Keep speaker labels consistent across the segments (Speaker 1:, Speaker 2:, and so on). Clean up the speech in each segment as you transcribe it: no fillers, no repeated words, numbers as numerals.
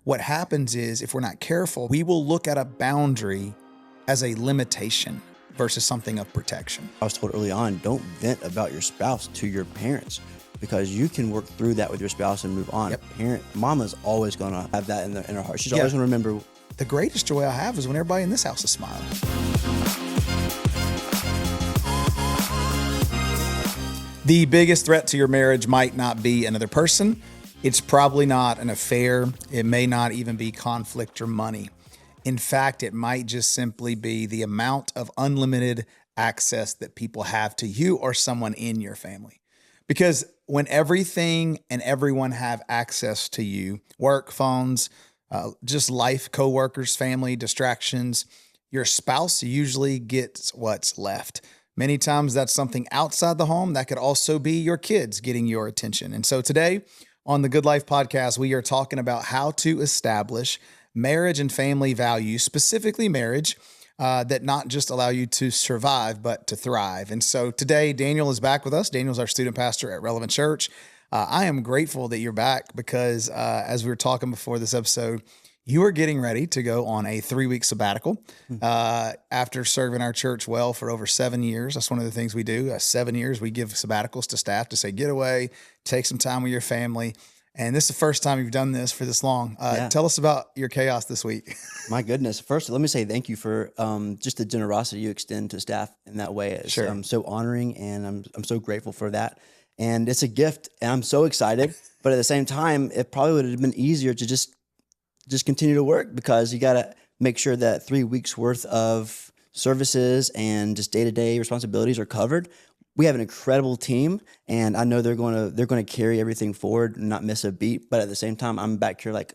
Speaker 1: what happens is if we're not careful, we will look at a boundary as a limitation versus something of protection.
Speaker 2: I was told early on, don't vent about your spouse to your parents, because you can work through that with your spouse and move on.
Speaker 1: Yep.
Speaker 2: Mama's always going to have that in her heart. She's always going to remember.
Speaker 1: The greatest joy I have is when everybody in this house is smiling. The biggest threat to your marriage might not be another person. It's probably not an affair. It may not even be conflict or money. In fact, it might just simply be the amount of unlimited access that people have to you or someone in your family. Because when everything and everyone have access to you, work, phones, just life, coworkers, family, distractions, your spouse usually gets what's left. Many times that's something outside the home. That could also be your kids getting your attention. And so today on the Good Life podcast, we are talking about how to establish marriage and family values, specifically marriage, that not just allow you to survive, but to thrive. And so today, Daniel is back with us. Daniel's our student pastor at Relevant Church. I am grateful that you're back because as we were talking before this episode, you are getting ready to go on a 3-week sabbatical after serving our church well for over 7 years. That's one of the things we do. 7 years, we give sabbaticals to staff to say, get away, take some time with your family. And this is the first time you've done this for this long. Tell us about your chaos this week.
Speaker 2: My goodness. First, let me say thank you for just the generosity you extend to staff in that way. It's so honoring, and I'm so grateful for that. And it's a gift, and I'm so excited. But at the same time, it probably would have been easier to just continue to work, because you got to make sure that 3 weeks worth of services and just day-to-day responsibilities are covered. We have an incredible team, and I know they're going to carry everything forward and not miss a beat. But at the same time, I'm back here like,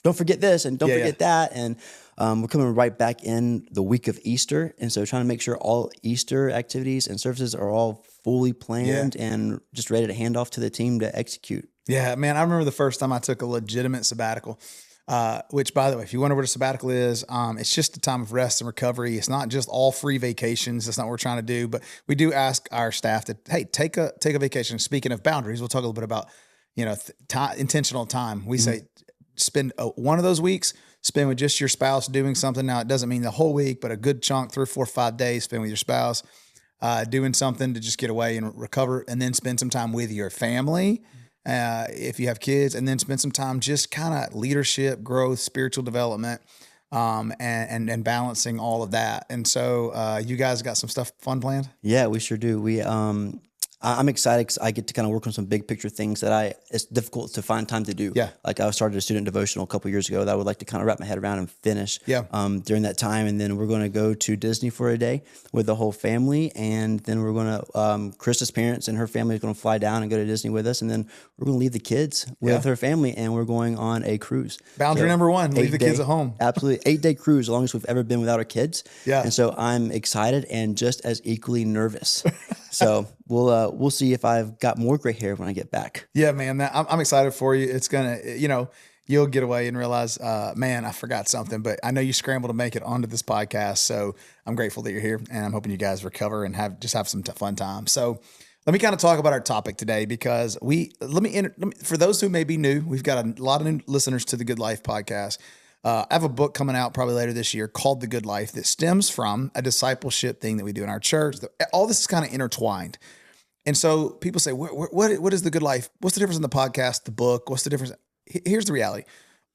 Speaker 2: don't forget this and don't forget that. And we're coming right back in the week of Easter. And so trying to make sure all Easter activities and services are all fully planned and just ready to hand off to the team to execute. Yeah,
Speaker 1: man, I remember the first time I took a legitimate sabbatical. Which, by the way, if you wonder what a sabbatical is, it's just a time of rest and recovery. It's not just all free vacations. That's not what we're trying to do. But we do ask our staff to, hey, take a vacation. Speaking of boundaries, we'll talk a little bit about, intentional time. We say spend one of those weeks, spend with just your spouse doing something. Now, it doesn't mean the whole week, but a good chunk, 3 or 4 or 5 days, spend with your spouse, doing something to just get away and recover, and then spend some time with your family. If you have kids, and then spend some time just kind of leadership, growth, spiritual development, and balancing all of that. And so you guys got some stuff fun planned?
Speaker 2: Yeah, we sure do. I'm excited because I get to kind of work on some big picture things that it's difficult to find time to do.
Speaker 1: Yeah.
Speaker 2: Like I started a student devotional a couple years ago that I would like to kind of wrap my head around and finish during that time. And then we're going to go to Disney for a day with the whole family. And then we're going to, Krista's parents and her family is going to fly down and go to Disney with us. And then we're going to leave the kids with her family, and we're going on a cruise.
Speaker 1: Boundary number 1, leave the kids at home.
Speaker 2: Absolutely. 8-day cruise, as long as we've ever been without our kids.
Speaker 1: Yeah.
Speaker 2: And so I'm excited and just as equally nervous. So we'll see if I've got more gray hair when I get back.
Speaker 1: Yeah, man, I'm excited for you. It's gonna, you'll get away and realize, man, I forgot something. But I know you scrambled to make it onto this podcast, so I'm grateful that you're here, and I'm hoping you guys recover and have some fun time. So let me kind of talk about our topic today, because for those who may be new, we've got a lot of new listeners to the Good Life podcast. I have a book coming out probably later this year called The Good Life that stems from a discipleship thing that we do in our church. All this is kind of intertwined. And so people say, what is The Good Life? What's the difference in the podcast, the book? What's the difference? Here's the reality.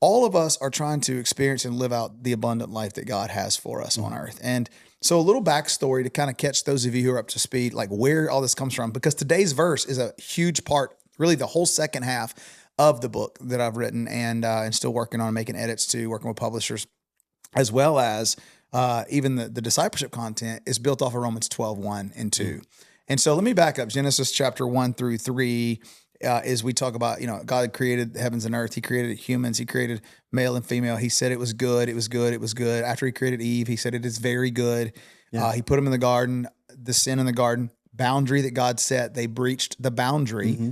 Speaker 1: All of us are trying to experience and live out the abundant life that God has for us on earth. And so a little backstory to kind of catch those of you who are up to speed, like where all this comes from, because today's verse is a huge part, really the whole second half of the book that I've written, and still working on making edits to, working with publishers, as well as even the discipleship content is built off of Romans 12:1 and 2. And so let me back up. Genesis chapter 1 through 3 is we talk about, God created the heavens and earth. He created humans. He created male and female. He said it was good. It was good. It was good. After he created Eve, he said it is very good. Yeah. He put them in the garden, the sin in the garden, boundary that God set. They breached the boundary. Mm-hmm.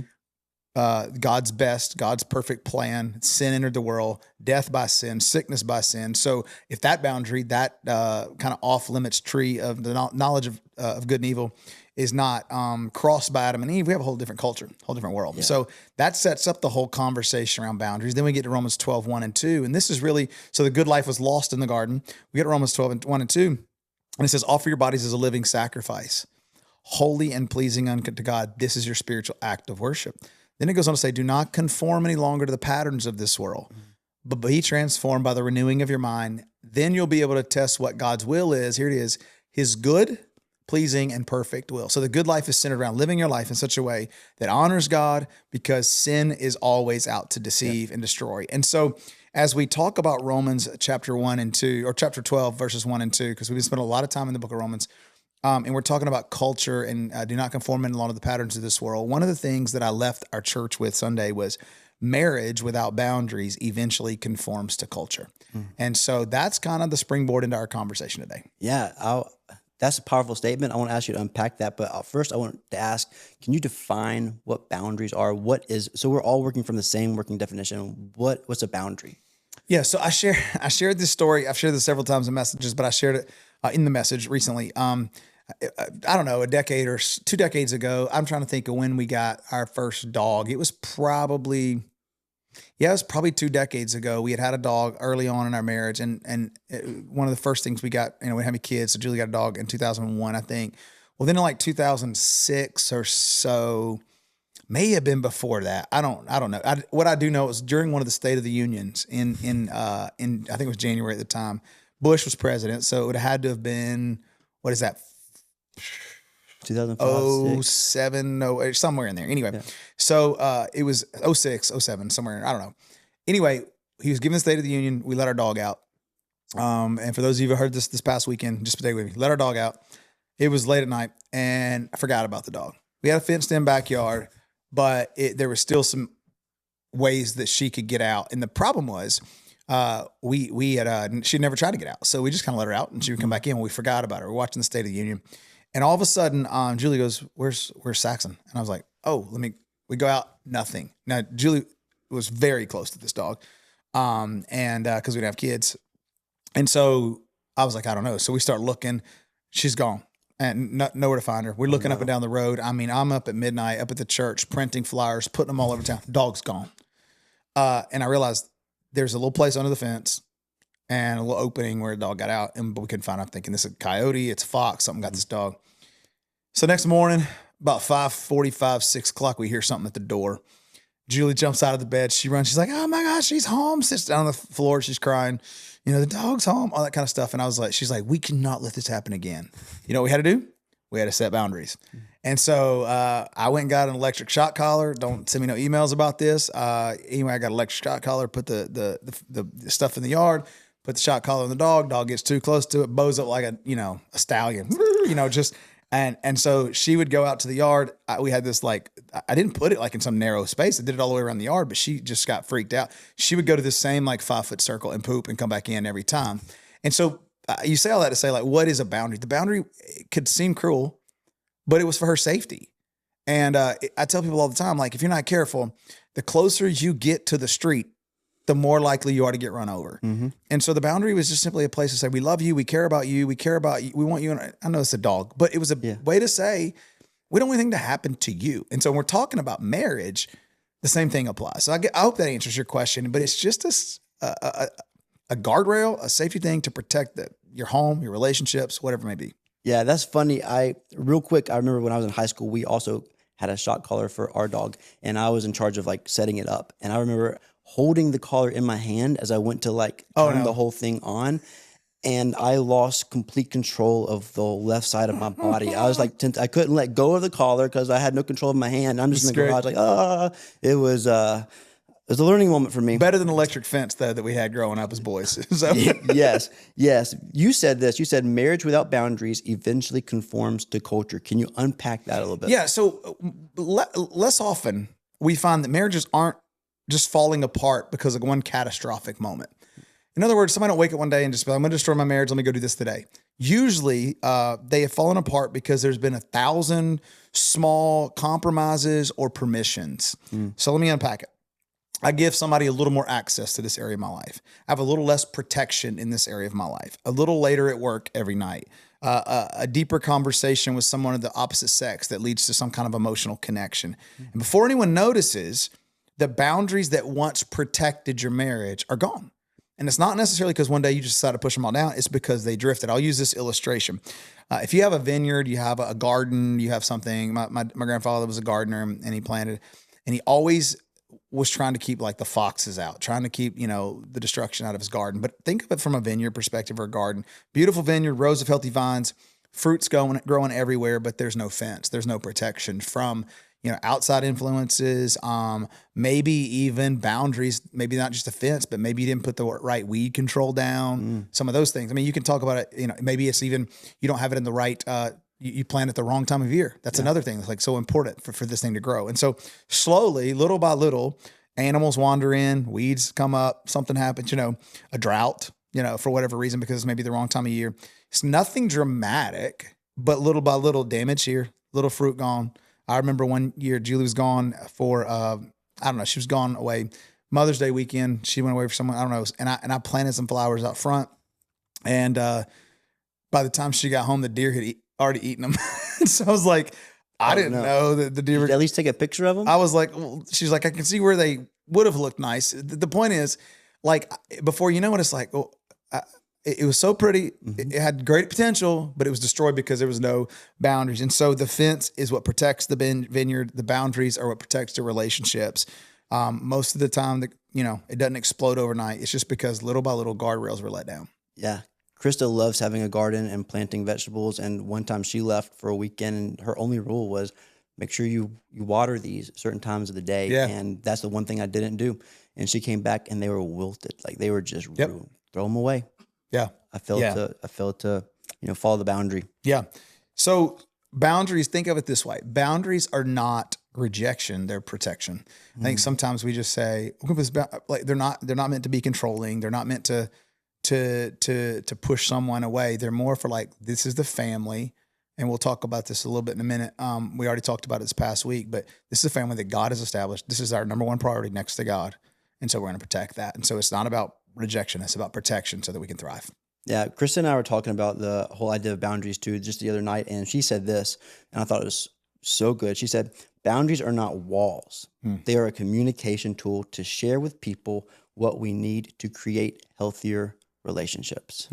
Speaker 1: God's best, God's perfect plan, sin entered the world, death by sin, sickness by sin. So if that boundary, that kind of off limits tree of the knowledge of good and evil is not crossed by Adam and Eve. We have a whole different culture, whole different world. Yeah. So that sets up the whole conversation around boundaries. Then we get to Romans 12, 1 and 2. And this is really, so the good life was lost in the garden. We get to Romans 12, 1 and 2. And it says, offer your bodies as a living sacrifice, holy and pleasing unto God. This is your spiritual act of worship. Then it goes on to say, do not conform any longer to the patterns of this world, but be transformed by the renewing of your mind. Then you'll be able to test what God's will is. Here it is, his good, pleasing, and perfect will. So the good life is centered around living your life in such a way that honors God, because sin is always out to deceive and destroy. And so as we talk about Romans chapter 1 and 2, or chapter 12, verses 1 and 2, because we've spent a lot of time in the book of Romans, and we're talking about culture and do not conform any longer to the patterns of this world. One of the things that I left our church with Sunday was marriage without boundaries eventually conforms to culture. And so that's kind of the springboard into our conversation today.
Speaker 2: Yeah, that's a powerful statement. I want to ask you to unpack that. But first, I want to ask, can you define what boundaries are? So we're all working from the same working definition. What's a boundary?
Speaker 1: Yeah, so I shared this story. I've shared this several times in messages, but I shared it in the message recently. I don't know, a decade or 2 decades ago. I'm trying to think of when we got our first dog. It was probably 2 decades ago. We had a dog early on in our marriage, and one of the first things we got, we had kids. So Julie got a dog in 2001, I think. Well, then in like 2006 or so, may have been before that. I don't know. What I do know is during one of the State of the Unions in I think it was January at the time, Bush was president. So it would have had to have been, what is that?
Speaker 2: 2005,
Speaker 1: 07, 08, somewhere in there. Anyway, yeah. So it was 06, 07, somewhere. I don't know. Anyway, he was giving the State of the Union. We let our dog out. And for those of you who heard this past weekend, just stay with me. Let our dog out. It was late at night, and I forgot about the dog. We had a fenced-in backyard, but there was still some ways that she could get out. And the problem was, we had she'd never tried to get out, so we just kind of let her out, and she would come back in when we forgot about her. We're watching the State of the Union. And all of a sudden, Julie goes, where's Saxon? And I was like, we go out, nothing. Now, Julie was very close to this dog. And cause we didn't have kids. And so I was like, I don't know. So we start looking, she's gone and nowhere to find her. We're looking up and down the road. I mean, I'm up at midnight, up at the church, printing flyers, putting them all over town. Dog's gone. And I realized there's a little place under the fence and a little opening where the dog got out, but we couldn't find it. I'm thinking this is a coyote, it's a fox, something got this dog. So next morning, about 5:45, 6 o'clock, we hear something at the door. Julie jumps out of the bed. She runs. She's like, oh my gosh, she's home. Sits down on the floor. She's crying. The dog's home, all that kind of stuff. And I was like, she's like, we cannot let this happen again. You know what we had to do? We had to set boundaries. And so I went and got an electric shock collar. Don't send me no emails about this. Anyway, I got an electric shock collar, put the stuff in the yard, put the shock collar on the dog. Dog gets too close to it, bows up like a stallion, and so she would go out to the yard. We had this I didn't put it in some narrow space. I did it all the way around the yard, but she just got freaked out. She would go to the same 5-foot circle and poop and come back in every time. And so you say all that to say what is a boundary? The boundary could seem cruel, but it was for her safety. And I tell people all the time, if you're not careful, the closer you get to the street, the more likely you are to get run over. Mm-hmm. And so the boundary was just simply a place to say, we love you, we care about you, we want you. And I know it's a dog, but it was a way to say, we don't want anything to happen to you. And so when we're talking about marriage, the same thing applies. So I hope that answers your question, but it's just a guardrail, a safety thing to protect your home, your relationships, whatever it may be.
Speaker 2: Yeah, that's funny. Real quick, I remember when I was in high school, we also had a shock collar for our dog, and I was in charge of setting it up. And I remember holding the collar in my hand as I went to turn the whole thing on, and I lost complete control of the left side of my body. I was I couldn't let go of the collar because I had no control of my hand. I'm just in the garage it was a learning moment for me.
Speaker 1: Better than electric fence though that we had growing up as boys. So.
Speaker 2: Yes. You said this. You said marriage without boundaries eventually conforms to culture. Can you unpack that a little bit?
Speaker 1: Yeah. So less often we find that marriages aren't just falling apart because of one catastrophic moment. In other words, somebody don't wake up one day and just be like, I'm going to destroy my marriage. Let me go do this today. Usually they have fallen apart because there's been 1,000 small compromises or permissions. So let me unpack it. I give somebody a little more access to this area of my life. I have a little less protection in this area of my life. A little later at work every night. a deeper conversation with someone of the opposite sex that leads to some kind of emotional connection. And before anyone notices, the boundaries that once protected your marriage are gone. And it's not necessarily because one day you just decided to push them all down. It's because they drifted. I'll use this illustration. If you have a vineyard, you have a garden, you have something. My grandfather was a gardener and he planted, and he always was trying to keep like the foxes out, trying to keep, the destruction out of his garden. But think of it from a vineyard perspective or a garden. Beautiful vineyard, rows of healthy vines, fruits growing everywhere, but there's no fence. There's no protection from, outside influences, maybe even boundaries, maybe not just a fence, but maybe you didn't put the right weed control down, some of those things. I mean, you can talk about it, maybe it's even, you don't have it in the right, you plant at the wrong time of year. That's another thing that's like so important for this thing to grow. And so slowly, little by little, animals wander in, weeds come up, something happens, a drought, for whatever reason, because it's maybe the wrong time of year. It's nothing dramatic, but little by little damage here, little fruit gone. I remember one year Julie was gone for, she was gone away Mother's Day weekend. She went away for someone, I don't know. And I planted some flowers out front. And by the time she got home, the deer had already eaten them. So I was like, I didn't know that the deer.
Speaker 2: Did you at least take a picture of them?
Speaker 1: I was like, she's like, I can see where they would have looked nice. The point is, like, before you know it, it's like, it was so pretty. It had great potential, but it was destroyed because there was no boundaries. And so the fence is what protects the vineyard. The boundaries are what protects the relationships. Most of the time, it doesn't explode overnight. It's just because little by little guardrails were let down.
Speaker 2: Yeah. Krista loves having a garden and planting vegetables. And one time she left for a weekend and her only rule was make sure you water these certain times of the day.
Speaker 1: Yeah.
Speaker 2: And that's the one thing I didn't do. And she came back and they were wilted. Like they were just ruined. Throw them away.
Speaker 1: Yeah.
Speaker 2: I failed to follow the boundary. Yeah.
Speaker 1: So boundaries, think of it this way. Boundaries are not rejection, they're protection. I think sometimes we just say, like they're not meant to be controlling. They're not meant to push someone away. They're more for like, this is the family. And we'll talk about this a little bit in a minute. We already talked about it this past week, but this is a family that God has established. This is our number one priority next to God. And so we're going to protect that. And so it's not about rejection. It's about protection so that we can thrive.
Speaker 2: Yeah. Krista and I were talking about the whole idea of boundaries too, just the other night. And she said this, and I thought it was so good. She said, boundaries are not walls. They are a communication tool to share with people what we need to create healthier relationships.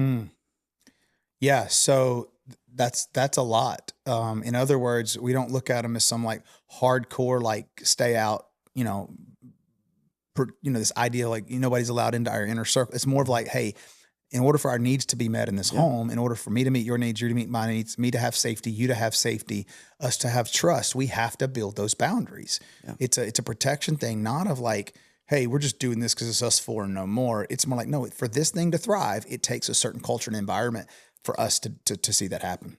Speaker 1: Yeah. So that's a lot. In other words, we don't look at them as some like hardcore, like stay out, this idea like nobody's allowed into our inner circle. It's more of like, hey, in order for our needs to be met in this home, in order for me to meet your needs, you to meet my needs, me to have safety, you to have safety, us to have trust, we have to build those boundaries. Yeah. It's a protection thing, not of like, hey, we're just doing this because it's us four and no more. It's more like, no, for this thing to thrive, it takes a certain culture and environment for us to see that happen.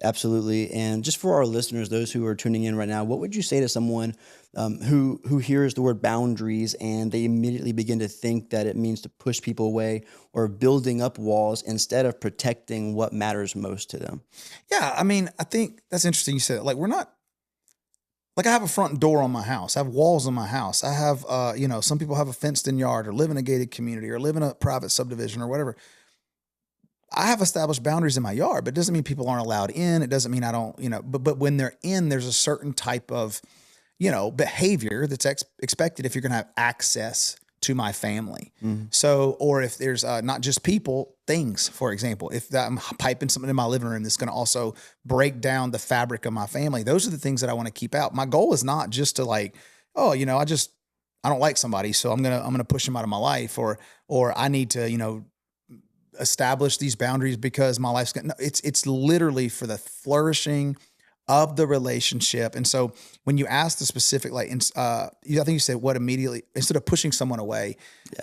Speaker 2: Absolutely. And just for our listeners, those who are tuning in right now, what would you say to someone who hears the word boundaries and they immediately begin to think that it means to push people away or building up walls instead of protecting what matters most to them?
Speaker 1: Yeah. I mean, I think that's interesting. You said it. Like, we're not, like I have a front door on my house. I have walls on my house. I have, some people have a fenced in yard or live in a gated community or live in a private subdivision or whatever. I have established boundaries in my yard, but it doesn't mean people aren't allowed in. It doesn't mean I don't, but when they're in, there's a certain type of, behavior that's expected if you're going to have access to my family. So, or if there's not just people, things, for example, if I'm piping something in my living room that's going to also break down the fabric of my family, those are the things that I want to keep out. My goal is not just to like, I don't like somebody, so I'm going to push them out of my life or I need to, establish these boundaries because my life's going to, it's literally for the flourishing of the relationship. And so when you ask the specific, like, I think you said what immediately, instead of pushing someone away,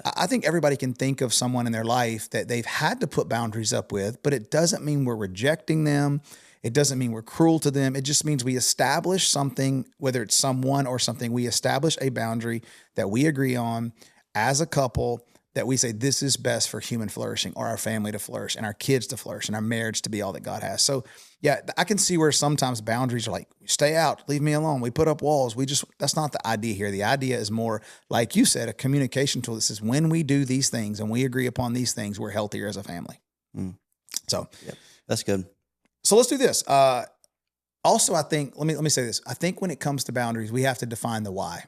Speaker 1: I think everybody can think of someone in their life that they've had to put boundaries up with, but it doesn't mean we're rejecting them. It doesn't mean we're cruel to them. It just means we establish something, whether it's someone or something, we establish a boundary that we agree on as a couple, that we say this is best for human flourishing or our family to flourish and our kids to flourish and our marriage to be all that God has. So yeah, I can see where sometimes boundaries are like, stay out, leave me alone. We put up walls. That's not the idea here. The idea is more, like you said, a communication tool that says when we do these things and we agree upon these things, we're healthier as a family. So
Speaker 2: that's good.
Speaker 1: So let's do this. Also, I think, let me say this. I think when it comes to boundaries, we have to define the why.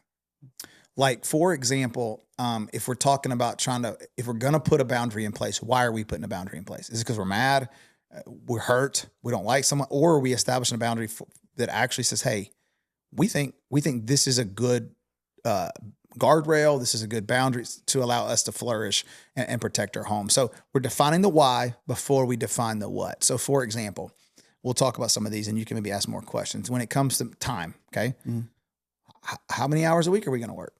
Speaker 1: Like, for example, if we're talking about if we're going to put a boundary in place, why are we putting a boundary in place? Is it because we're mad? We're hurt? We don't like someone? Or are we establishing a boundary that actually says, hey, we think this is a good guardrail. This is a good boundary to allow us to flourish and protect our home. So we're defining the why before we define the what. So for example, we'll talk about some of these and you can maybe ask more questions. When it comes to time, okay, how many hours a week are we going to work?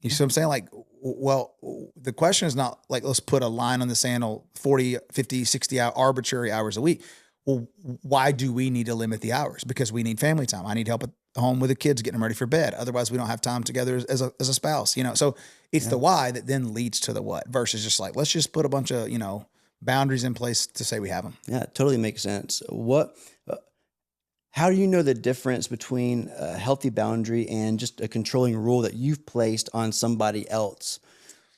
Speaker 1: You see what I'm saying? Like, well, the question is not like, let's put a line on the sand, 40, 50, 60 arbitrary hours a week. Well, why do we need to limit the hours? Because we need family time. I need help at home with the kids, getting them ready for bed. Otherwise we don't have time together as a spouse, So it's the why that then leads to the what versus just like, let's just put a bunch of, boundaries in place to say we have them.
Speaker 2: Yeah, it totally makes sense. How do you know the difference between a healthy boundary and just a controlling rule that you've placed on somebody else?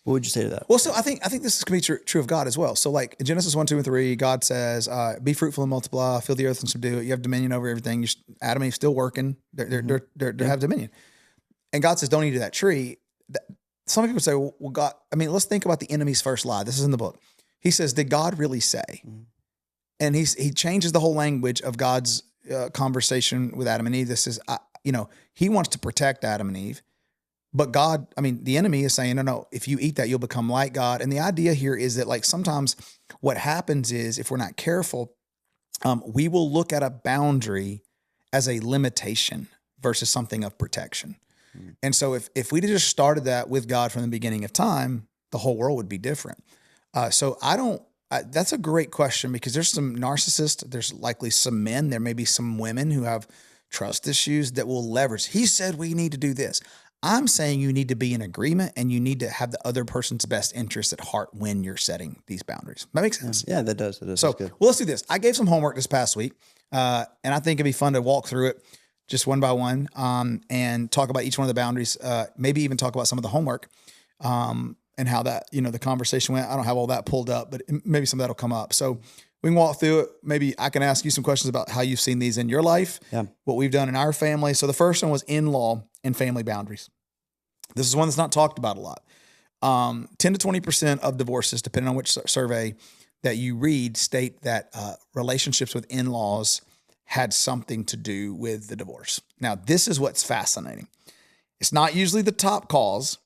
Speaker 2: What would you say to that?
Speaker 1: Well, so I think this can be true of God as well. So like in Genesis 1, 2, and 3, God says, be fruitful and multiply, fill the earth and subdue it. You have dominion over everything. Adam and Eve still working. They have dominion. And God says, don't eat of that tree. Some people say, well, God, let's think about the enemy's first lie. This is in the book. He says, did God really say? And he changes the whole language of God's conversation with Adam and Eve. This is, he wants to protect Adam and Eve. But God, the enemy is saying, no, if you eat that, you'll become like God. And the idea here is that like sometimes what happens is if we're not careful, we will look at a boundary as a limitation versus something of protection. And so if we just started that with God from the beginning of time, the whole world would be different. That's a great question because there's some narcissists, there's likely some men, there may be some women who have trust issues that will leverage. He said we need to do this. I'm saying you need to be in agreement and you need to have the other person's best interest at heart when you're setting these boundaries. That makes sense?
Speaker 2: Yeah, that does.
Speaker 1: So, well, let's do this. I gave some homework this past week, and I think it'd be fun to walk through it just one by one and talk about each one of the boundaries, maybe even talk about some of the homework and how that, the conversation went. I don't have all that pulled up, but maybe some of that will come up. So we can walk through it. Maybe I can ask you some questions about how you've seen these in your life, what we've done in our family. So the first one was in-law and family boundaries. This is one that's not talked about a lot. 10 to 20% of divorces, depending on which survey that you read, state that relationships with in-laws had something to do with the divorce. Now, this is what's fascinating. It's not usually the top cause,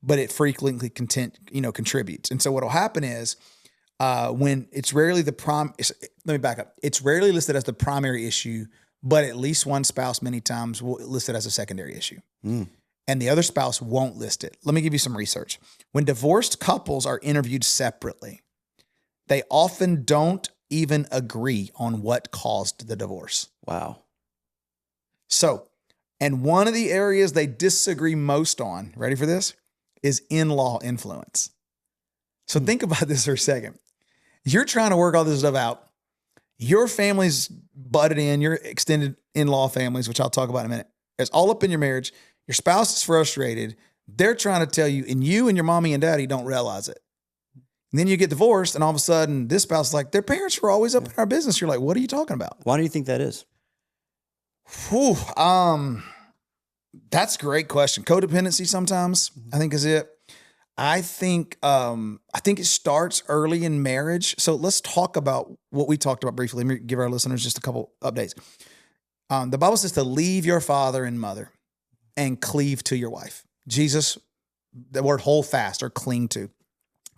Speaker 1: but it frequently contributes. And so what will happen is when it's rarely let me back up. It's rarely listed as the primary issue, but at least one spouse many times will list it as a secondary issue. And the other spouse won't list it. Let me give you some research. When divorced couples are interviewed separately, they often don't even agree on what caused the divorce.
Speaker 2: Wow.
Speaker 1: So, and one of the areas they disagree most on, ready for this, is in-law influence. So think about this for a second. You're trying to work all this stuff out. Your family's butted in, your extended in-law families, which I'll talk about in a minute. It's all up in your marriage. Your spouse is frustrated. They're trying to tell you, and you and your mommy and daddy don't realize it. And then you get divorced, and all of a sudden, this spouse is like, their parents were always up in our business. You're like, what are you talking about?
Speaker 2: Why do you think that is?
Speaker 1: That's a great question. Codependency sometimes, I think, is it. I think it starts early in marriage. So let's talk about what we talked about briefly. Let me give our listeners just a couple updates. The Bible says to leave your father and mother and cleave to your wife. Jesus, the word hold fast or cling to,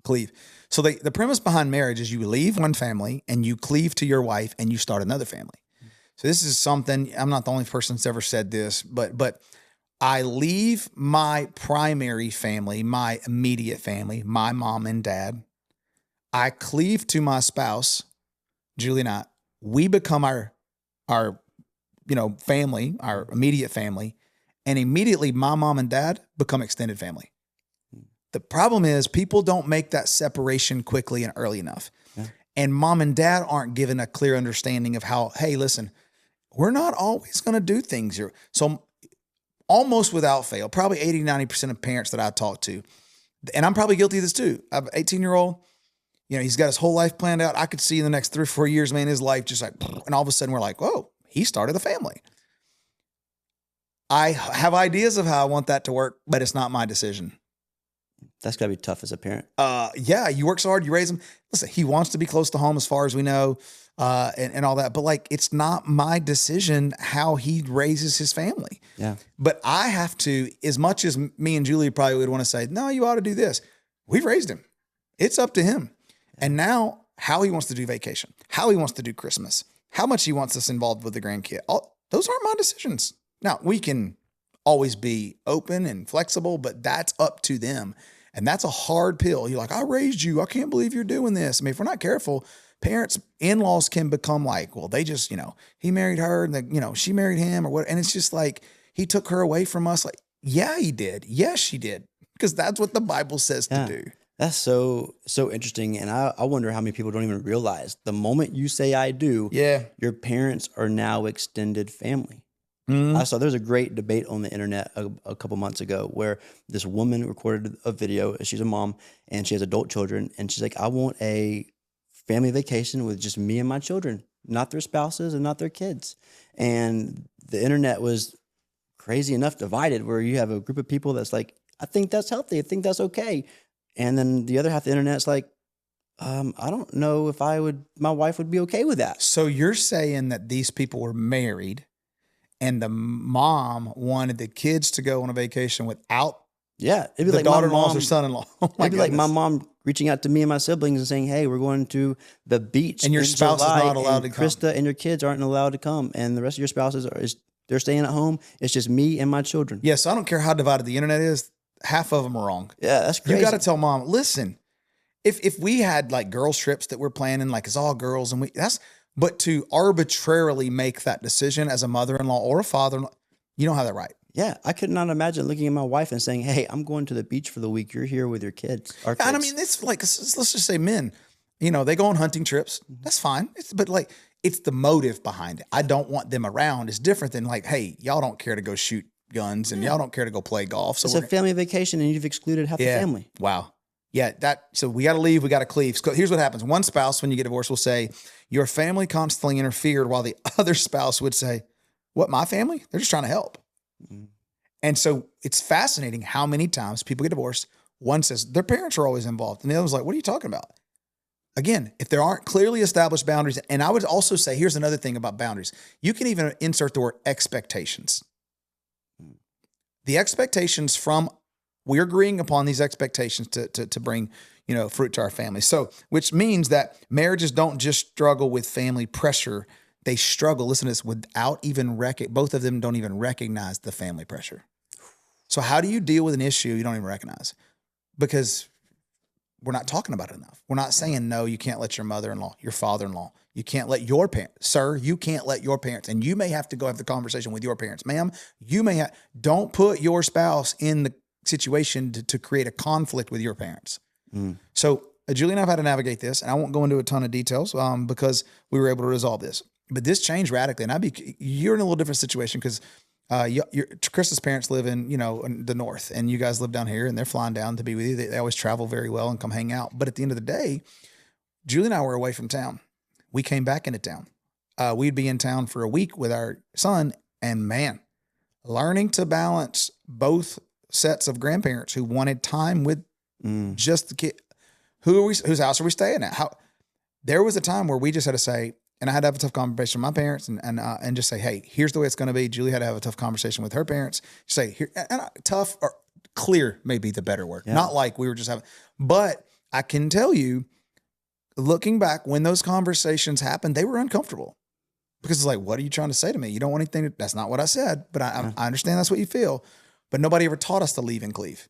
Speaker 1: cleave. So the premise behind marriage is you leave one family and you cleave to your wife and you start another family. So this is something, I'm not the only person that's ever said this, but I leave my primary family, my immediate family, my mom and dad. I cleave to my spouse, Julie and I. We become our family, our immediate family. And immediately my mom and dad become extended family. The problem is people don't make that separation quickly and early enough. Yeah. And mom and dad aren't given a clear understanding of how, hey, listen, we're not always going to do things here. So almost without fail, probably 80, 90% of parents that I talk to, and I'm probably guilty of this too. I have an 18-year-old. he's got his whole life planned out. I could see in the next 3 or 4 years, man, his life just like, and all of a sudden we're like, whoa, he started a family. I have ideas of how I want that to work, but it's not my decision.
Speaker 2: That's gotta be tough as a parent.
Speaker 1: Yeah, you work so hard, you raise him. Listen, he wants to be close to home as far as we know, and all that. But like, it's not my decision how he raises his family.
Speaker 2: Yeah.
Speaker 1: But I have to, as much as me and Julie probably would want to say, no, you ought to do this. We've raised him. It's up to him. And now how he wants to do vacation, how he wants to do Christmas, how much he wants us involved with the grandkid. Those aren't my decisions. Now, we can always be open and flexible, but that's up to them. And that's a hard pill. You're like, I raised you. I can't believe you're doing this. I mean, if we're not careful, parents, in-laws can become like, well, they just, he married her and then, she married him or what. And it's just like, he took her away from us. Like, yeah, he did. Yes, she did. Because that's what the Bible says to do.
Speaker 2: That's so interesting. And I wonder how many people don't even realize the moment you say I do, your parents are now extended family. I saw there's a great debate on the internet a couple months ago where this woman recorded a video. She's a mom and she has adult children. And she's like, I want a family vacation with just me and my children, not their spouses and not their kids. And the internet was crazy enough divided where you have a group of people that's like, I think that's healthy. I think that's okay. And then the other half of the internet's like, I don't know if my wife would be okay with that.
Speaker 1: So you're saying that these people were married and the mom wanted the kids to go on a vacation without
Speaker 2: it'd be
Speaker 1: the
Speaker 2: like
Speaker 1: daughter-in-laws or son-in-law. Oh
Speaker 2: it'd be like my mom reaching out to me and my siblings and saying, hey, we're going to the beach.
Speaker 1: And your spouse is not allowed to come.
Speaker 2: Krista and your kids aren't allowed to come. And the rest of your spouses they're staying at home. It's just me and my children.
Speaker 1: Yes, I don't care how divided the internet is. Half of them are wrong.
Speaker 2: Yeah, that's crazy.
Speaker 1: You got to tell mom, listen, if we had like girls trips that we're planning, like it's all girls and but to arbitrarily make that decision as a mother-in-law or a father-in-law, you don't have that right.
Speaker 2: Yeah, I could not imagine looking at my wife and saying, hey, I'm going to the beach for the week. You're here with your kids. Our kids.
Speaker 1: And I mean, it's like, let's just say men, they go on hunting trips. That's fine. But like, it's the motive behind it. I don't want them around. It's different than like, hey, y'all don't care to go shoot guns and y'all don't care to go play golf. So
Speaker 2: it's a family vacation and you've excluded half the family.
Speaker 1: Wow. Yeah. So we got to leave. We got to cleave. So here's what happens. One spouse, when you get divorced, will say, your family constantly interfered, while the other spouse would say, what, my family? They're just trying to help. Mm-hmm. And so it's fascinating how many times people get divorced. One says their parents are always involved. And the other was like, what are you talking about? Again, if there aren't clearly established boundaries, and I would also say, here's another thing about boundaries. You can even insert the word expectations. The expectations we're agreeing upon these expectations to bring, fruit to our family. So, which means that marriages don't just struggle with family pressure. They struggle, listen to this, without even both of them don't even recognize the family pressure. So how do you deal with an issue you don't even recognize? Because we're not talking about it enough. We're not saying, no, you can't let your mother-in-law, your father-in-law, you can't let your parents, sir, you can't let your parents, and you may have to go have the conversation with your parents. Ma'am, don't put your spouse in the situation to create a conflict with your parents. So Julie and I have had to navigate this, and I won't go into a ton of details because we were able to resolve this. But this changed radically, and you're in a little different situation because Krista's parents live in the north, and you guys live down here, and they're flying down to be with you. They always travel very well and come hang out. But at the end of the day, Julie and I were away from town. We came back into town. We'd be in town for a week with our son, and man, learning to balance both sets of grandparents who wanted time with just the kid. Whose house are we staying at? There was a time where we just had to say, and I had to have a tough conversation with my parents and just say, hey, here's the way it's going to be. Julie had to have a tough conversation with her parents. Say, here, tough or clear may be the better word. Yeah. Not like we were just having, but I can tell you, looking back, when those conversations happened, they were uncomfortable because it's like, what are you trying to say to me? You don't want anything. That's not what I said, but I understand that's what you feel, but nobody ever taught us to leave and cleave.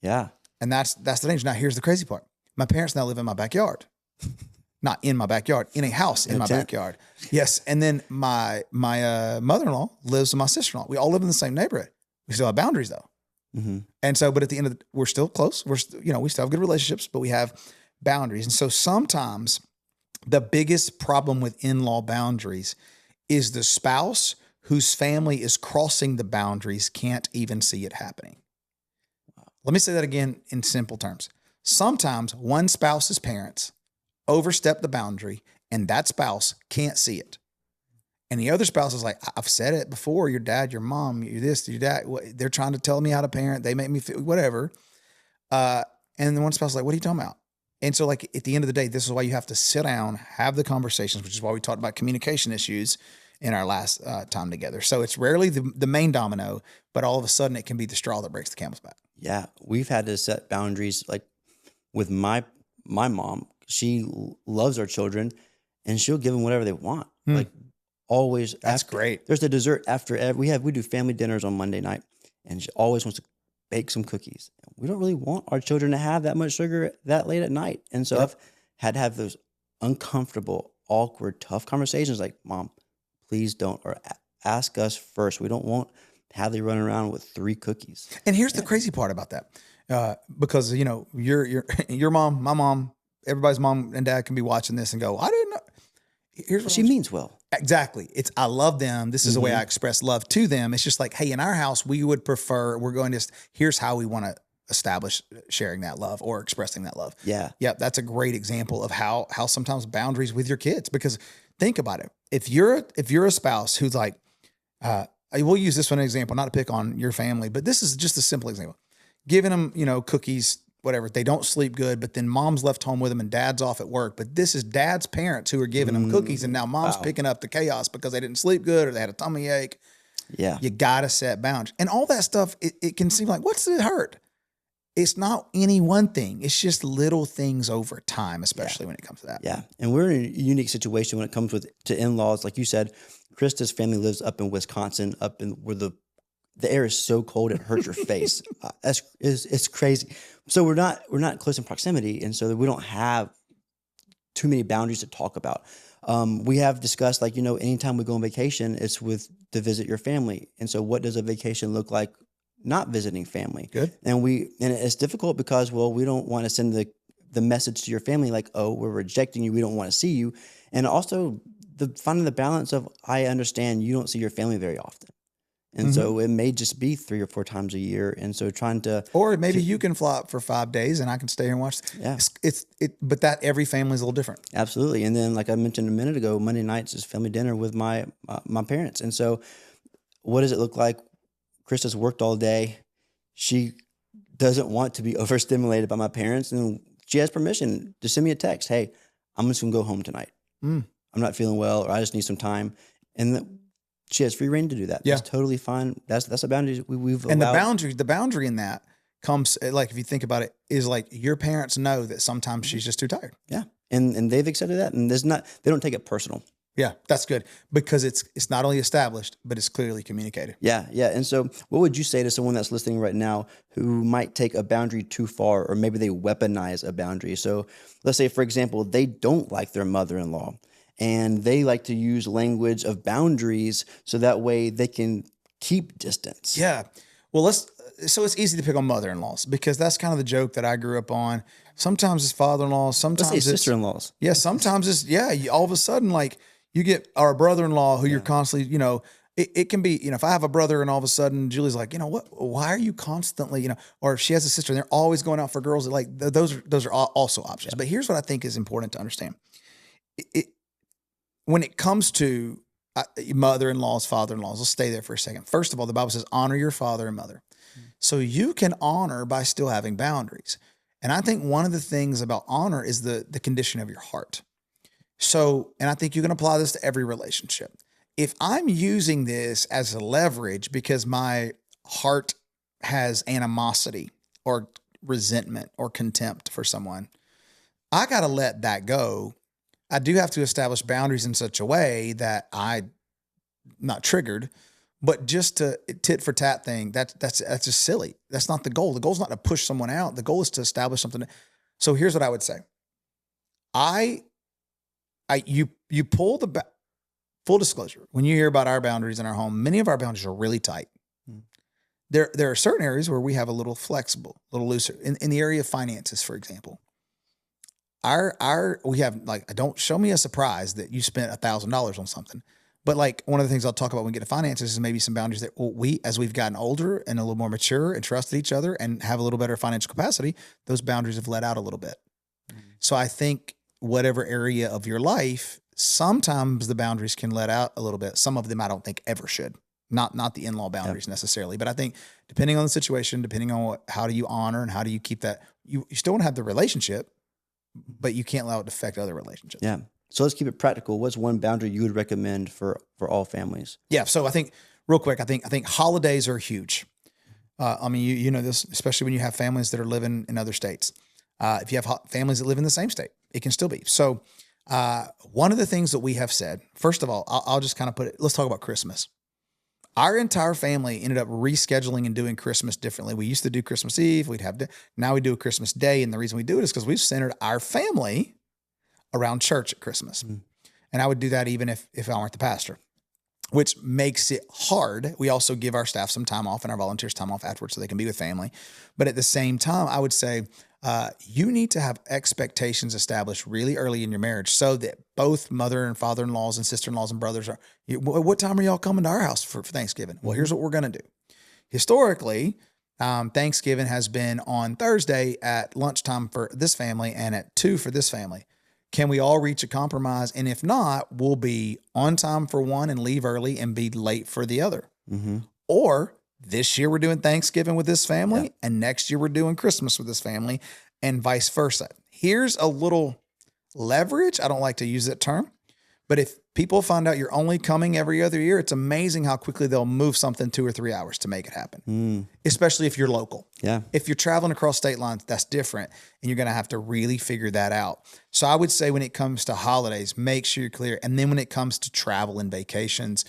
Speaker 2: Yeah.
Speaker 1: And that's the danger. Now, here's the crazy part. My parents now live in my backyard. Not in my backyard, in a house in my backyard. Yes. And then my mother-in-law lives with my sister-in-law. We all live in the same neighborhood. We still have boundaries though. Mm-hmm. And so, but at the end of we're still close. We still have good relationships, but we have boundaries. And so sometimes the biggest problem with in-law boundaries is the spouse whose family is crossing the boundaries can't even see it happening. Let me say that again in simple terms. Sometimes one spouse's parents overstep the boundary and that spouse can't see it. And the other spouse is like, I've said it before, your dad, your mom, you're this, your dad, they're trying to tell me how to parent. They make me feel whatever. And then one spouse is like, what are you talking about? And so like at the end of the day, this is why you have to sit down, have the conversations, which is why we talked about communication issues in our last time together. So it's rarely the main domino, but all of a sudden it can be the straw that breaks the camel's back.
Speaker 2: Yeah. We've had to set boundaries like with my mom. She loves our children and she'll give them whatever they want. Like always.
Speaker 1: That's great.
Speaker 2: There's the dessert after we do family dinners on Monday night and she always wants to bake some cookies. We don't really want our children to have that much sugar that late at night. And so I've had to have those uncomfortable, awkward, tough conversations like, Mom, please don't, or ask us first. We don't want Hadley running around with 3 cookies.
Speaker 1: And here's the crazy part about that. Because, you know, your mom, my mom, everybody's mom and dad can be watching this and go, I didn't know. Here's what
Speaker 2: she means well.
Speaker 1: Exactly. It's, I love them. This is the way I express love to them. It's just like, hey, in our house, we would prefer, here's how we want to establish sharing that love or expressing that love.
Speaker 2: Yeah.
Speaker 1: Yep. That's a great example of how sometimes boundaries with your kids, because think about it. If you're a spouse who's like, we'll use this one as an example, not to pick on your family, but this is just a simple example. Giving them, you know, cookies, whatever. They don't sleep good, but then mom's left home with them and dad's off at work. But this is dad's parents who are giving them cookies, and now mom's picking up the chaos because they didn't sleep good or they had a tummy ache.
Speaker 2: Yeah.
Speaker 1: You got to set boundaries. And all that stuff, it can seem like, what's it hurt? It's not any one thing. It's just little things over time, especially when it comes to that.
Speaker 2: Yeah. And we're in a unique situation when it comes to in-laws. Like you said, Krista's family lives up in Wisconsin, up in where the air is so cold it hurts your face. It's crazy. So we're not close in proximity, and so we don't have too many boundaries to talk about. We have discussed, like, you know, anytime we go on vacation, it's to visit your family. And so what does a vacation look like not visiting family?
Speaker 1: Good.
Speaker 2: And it's difficult because, well, we don't want to send the message to your family like, oh, we're rejecting you, we don't want to see you. And also finding the balance of, I understand you don't see your family very often. And so it may just be 3 or 4 times a year. And so trying to,
Speaker 1: or maybe you can fly up for 5 days and I can stay here and watch.
Speaker 2: Yeah.
Speaker 1: But that every family is a little different.
Speaker 2: Absolutely. And then, like I mentioned a minute ago, Monday nights is family dinner with my parents. And so what does it look like? Krista's worked all day. She doesn't want to be overstimulated by my parents. And she has permission to send me a text. Hey, I'm just going to go home tonight. I'm not feeling well, or I just need some time. And she has free reign to do that.
Speaker 1: Yeah.
Speaker 2: That's totally fine. That's a boundary we've allowed.
Speaker 1: And the boundary in that comes, like, if you think about it, is like your parents know that sometimes she's just too tired.
Speaker 2: Yeah. And they've accepted that. And they don't take it personal.
Speaker 1: Yeah, that's good, because it's not only established, but it's clearly communicated.
Speaker 2: Yeah, yeah. And so what would you say to someone that's listening right now who might take a boundary too far, or maybe they weaponize a boundary? So let's say, for example, they don't like their mother-in-law and they like to use language of boundaries so that way they can keep distance.
Speaker 1: Yeah. Well, so it's easy to pick on mother-in-laws because that's kind of the joke that I grew up on. Sometimes it's father-in-law, sometimes
Speaker 2: Let's say
Speaker 1: it's
Speaker 2: sister-in-laws.
Speaker 1: Yeah, sometimes it's, all of a sudden, like, you get our brother-in-law who you're constantly, you know, it can be, you know, if I have a brother and all of a sudden Julie's like, you know what, why are you constantly, you know, or if she has a sister and they're always going out for girls, like those are also options. Yeah. But here's what I think is important to understand. When it comes to mother-in-laws, father-in-laws, let's stay there for a second. First of all, the Bible says, honor your father and mother. So you can honor by still having boundaries. And I think one of the things about honor is the condition of your heart. So, and I think you can apply this to every relationship. If I'm using this as a leverage because my heart has animosity or resentment or contempt for someone, I got to let that go. I do have to establish boundaries in such a way that I'm not triggered, but just to tit for tat thing, that's just silly. That's not the goal. The goal is not to push someone out. The goal is to establish something. So here's what I would say. You pull full disclosure. When you hear about our boundaries in our home, many of our boundaries are really tight. There are certain areas where we have a little flexible, a little looser. In the area of finances, for example, we have, like, don't show me a surprise that you spent $1,000 on something. But, like, one of the things I'll talk about when we get to finances is maybe some boundaries that as we've gotten older and a little more mature and trusted each other and have a little better financial capacity, those boundaries have let out a little bit. So I think whatever area of your life, sometimes the boundaries can let out a little bit. Some of them I don't think ever should. Not the in-law boundaries necessarily, but I think depending on the situation, depending on how do you honor and how do you keep that, you still want to have the relationship, but you can't allow it to affect other relationships.
Speaker 2: Yeah. So let's keep it practical. What's one boundary you would recommend for all families?
Speaker 1: Yeah. So I think real quick, I think holidays are huge. I mean, you know this, especially when you have families that are living in other states. If you have families that live in the same state, it can still be. So one of the things that we have said, first of all, I'll just kind of put it, let's talk about Christmas. Our entire family ended up rescheduling and doing Christmas differently. We used to do Christmas Eve. Now we do a Christmas Day. And the reason we do it is because we've centered our family around church at Christmas. Mm. And I would do that even if I weren't the pastor, which makes it hard. We also give our staff some time off and our volunteers time off afterwards so they can be with family. But at the same time, I would say you need to have expectations established really early in your marriage so that both mother and father-in-laws and sister-in-laws and brothers are, what time are y'all coming to our house for Thanksgiving? Well, here's what we're going to do. Historically, Thanksgiving has been on Thursday at lunchtime for this family and at 2 for this family. Can we all reach a compromise? And if not, we'll be on time for one and leave early and be late for the other. Mm-hmm. Or this year we're doing Thanksgiving with this family and next year we're doing Christmas with this family and vice versa. Here's a little leverage. I don't like to use that term, but if people find out you're only coming every other year, it's amazing how quickly they'll move something 2 or 3 hours to make it happen, especially if you're local. Yeah. If you're traveling across state lines, that's different. And you're going to have to really figure that out. So I would say when it comes to holidays, make sure you're clear. And then when it comes to travel and vacations,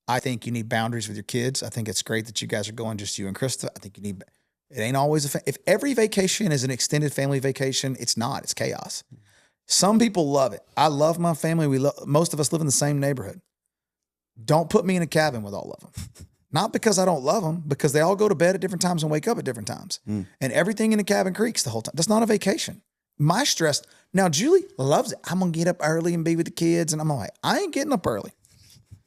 Speaker 1: I think you need boundaries with your kids. I think it's great that you guys are going just you and Krista. I think it ain't always if every vacation is an extended family vacation, it's not, it's chaos. Some people love it. I love my family. Most of us live in the same neighborhood. Don't put me in a cabin with all of them. Not because I don't love them, because they all go to bed at different times and wake up at different times. And everything in the cabin creaks the whole time. That's not a vacation. My stress. Now, Julie loves it. I'm going to get up early and be with the kids. And I'm like, I ain't getting up early.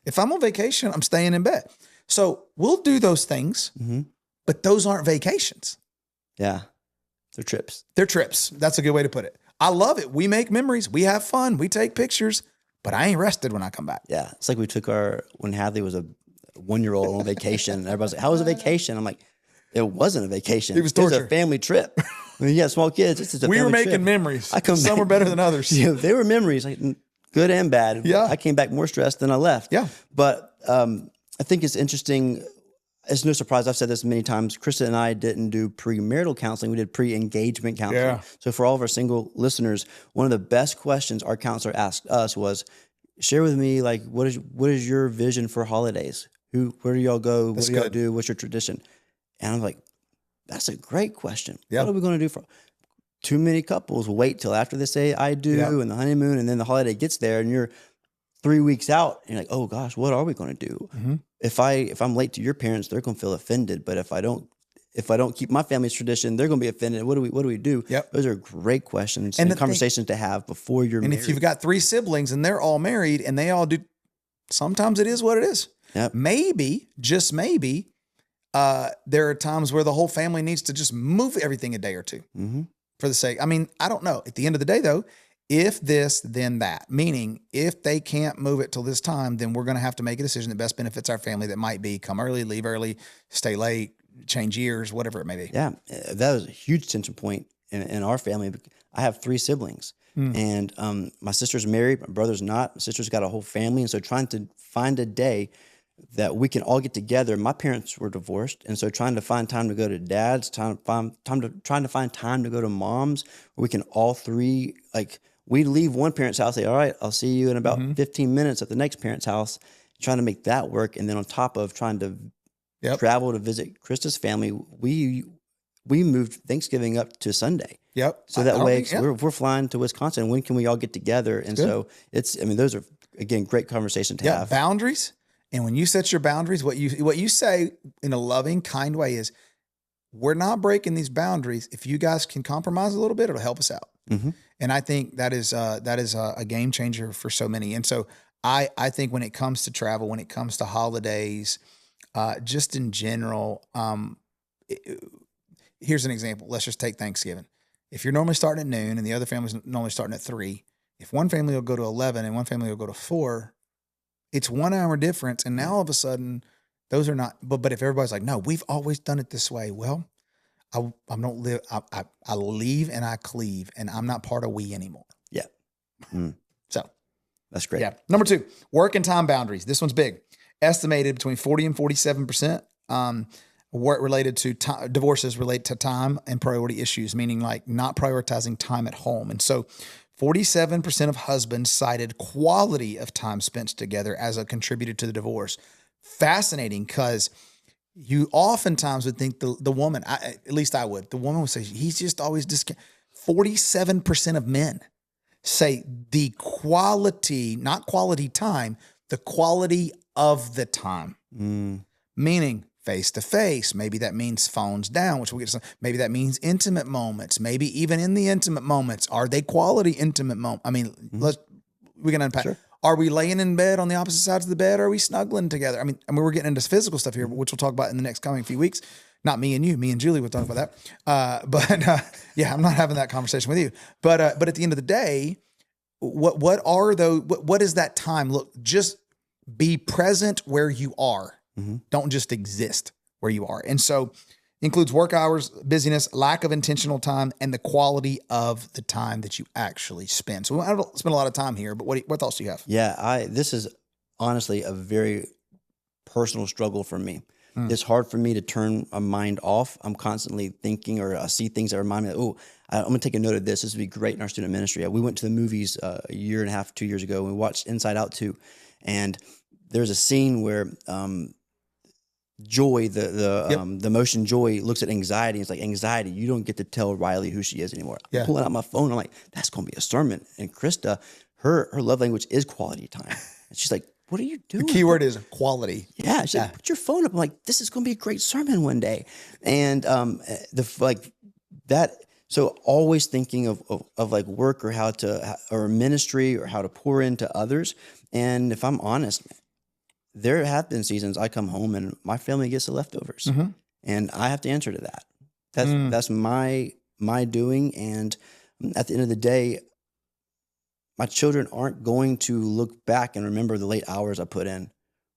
Speaker 1: If I'm on vacation, I'm staying in bed. So we'll do those things, but those aren't vacations.
Speaker 2: Yeah. They're trips.
Speaker 1: They're trips. That's a good way to put it. I love it. We make memories. We have fun. We take pictures, but I ain't rested when I come back.
Speaker 2: Yeah. It's like we took when Hadley was a 1-year-old on vacation. And everybody's like, how was a vacation? I'm like, it wasn't a vacation.
Speaker 1: It was torture.
Speaker 2: It was a family trip. When you have small kids, it's just a
Speaker 1: we
Speaker 2: family
Speaker 1: were making
Speaker 2: trip.
Speaker 1: Memories. Some were better than others.
Speaker 2: Yeah, they were memories. Like, good and bad. Yeah. I came back more stressed than I left.
Speaker 1: Yeah.
Speaker 2: But I think it's interesting. It's no surprise. I've said this many times. Krista and I didn't do premarital counseling. We did pre-engagement counseling. Yeah. So for all of our single listeners, one of the best questions our counselor asked us was, share with me, like, what is your vision for holidays? Where do y'all go? What do y'all do? What's your tradition? And I'm like, that's a great question. Yep. What are we going to do for too many couples wait till after they say I do and the honeymoon, and then the holiday gets there and you're 3 weeks out and you're like, oh gosh, what are we going to do? Mm-hmm. If I'm late to your parents, they're going to feel offended. But if I don't keep my family's tradition, they're going to be offended. What do we do? Yep. Those are great questions and conversations to have before you're married.
Speaker 1: And if you've got 3 siblings and they're all married and they all do, sometimes it is what it is. Yep. Maybe, just maybe, there are times where the whole family needs to just move everything a day or two for the sake. I mean, I don't know. At the end of the day, though, if this, then that. Meaning, if they can't move it till this time, then we're going to have to make a decision that best benefits our family. That might be come early, leave early, stay late, change years, whatever it may be.
Speaker 2: Yeah, that was a huge tension point in our family. I have 3 siblings. And my sister's married, my brother's not. My sister's got a whole family. And so trying to find a day that we can all get together. My parents were divorced. And so trying to find time to go to dad's, trying to find time to go to mom's, where we can all 3, like, we'd leave one parent's house, say, all right, I'll see you in about 15 minutes at the next parent's house, trying to make that work. And then on top of trying to travel to visit Krista's family, we moved Thanksgiving up to Sunday.
Speaker 1: Yep.
Speaker 2: So that way we're flying to Wisconsin. When can we all get together? And so those are, again, great conversation to have.
Speaker 1: Boundaries. And when you set your boundaries, what you say in a loving, kind way is, we're not breaking these boundaries. If you guys can compromise a little bit, it'll help us out. Mm-hmm. And I think that is a game changer for so many. And so I think when it comes to travel, when it comes to holidays, just in general, here's an example. Let's just take Thanksgiving. If you're normally starting at noon and the other family's normally starting at 3, If one family will go to 11 and one family will go to 4, it's 1 hour difference. And now all of a sudden, those are not, but if everybody's like, no, we've always done it this way. Well, I don't live, I leave and I cleave, and I'm not part of we anymore.
Speaker 2: Yeah. Mm.
Speaker 1: So
Speaker 2: that's great.
Speaker 1: Yeah. Number 2, work and time boundaries. This one's big. Estimated between 40 and 47%. Work related to divorces relate to time and priority issues, meaning like not prioritizing time at home. And so 47% of husbands cited quality of time spent together as a contributor to the divorce. Fascinating, because you oftentimes would think the woman, at least I would, the woman would say, he's just always 47% of men say the quality, not quality time, the quality of the time, meaning face to face. Maybe that means phones down, which we'll get to. Maybe that means intimate moments. Maybe even in the intimate moments, are they quality intimate moments? I mean, we can unpack. Sure. Are we laying in bed on the opposite sides of the bed? Or are we snuggling together? I mean, we're getting into physical stuff here, which we'll talk about in the next coming few weeks. Not me and you, me and Julie will talk about that. But yeah, I'm not having that conversation with you. But at the end of the day, what is that time? Look, just be present where you are. Don't just exist where you are. And so includes work hours, busyness, lack of intentional time, and the quality of the time that you actually spend. So I don't spend a lot of time here, but what thoughts do you have?
Speaker 2: Yeah, this is honestly a very personal struggle for me. It's hard for me to turn my mind off. I'm constantly thinking, or I see things that remind me, I'm going to take a note of this. This would be great in our student ministry. We went to the movies a year and a half, 2 years ago, and we watched Inside Out 2. And there's a scene where Joy, the emotion Joy, looks at anxiety. And it's like, anxiety, you don't get to tell Riley who she is anymore. Yeah. I'm pulling out my phone. I'm like, that's going to be a sermon. And Krista, her love language is quality time. And she's like, what are you doing?
Speaker 1: The key word is quality.
Speaker 2: Yeah. She's like, put your phone up. I'm like, this is going to be a great sermon one day. And so always thinking of like work or how to, or ministry or how to pour into others. And if I'm honest, there have been seasons I come home and my family gets the leftovers, and I have to answer to that. That's my doing. And at the end of the day, my children aren't going to look back and remember the late hours I put in.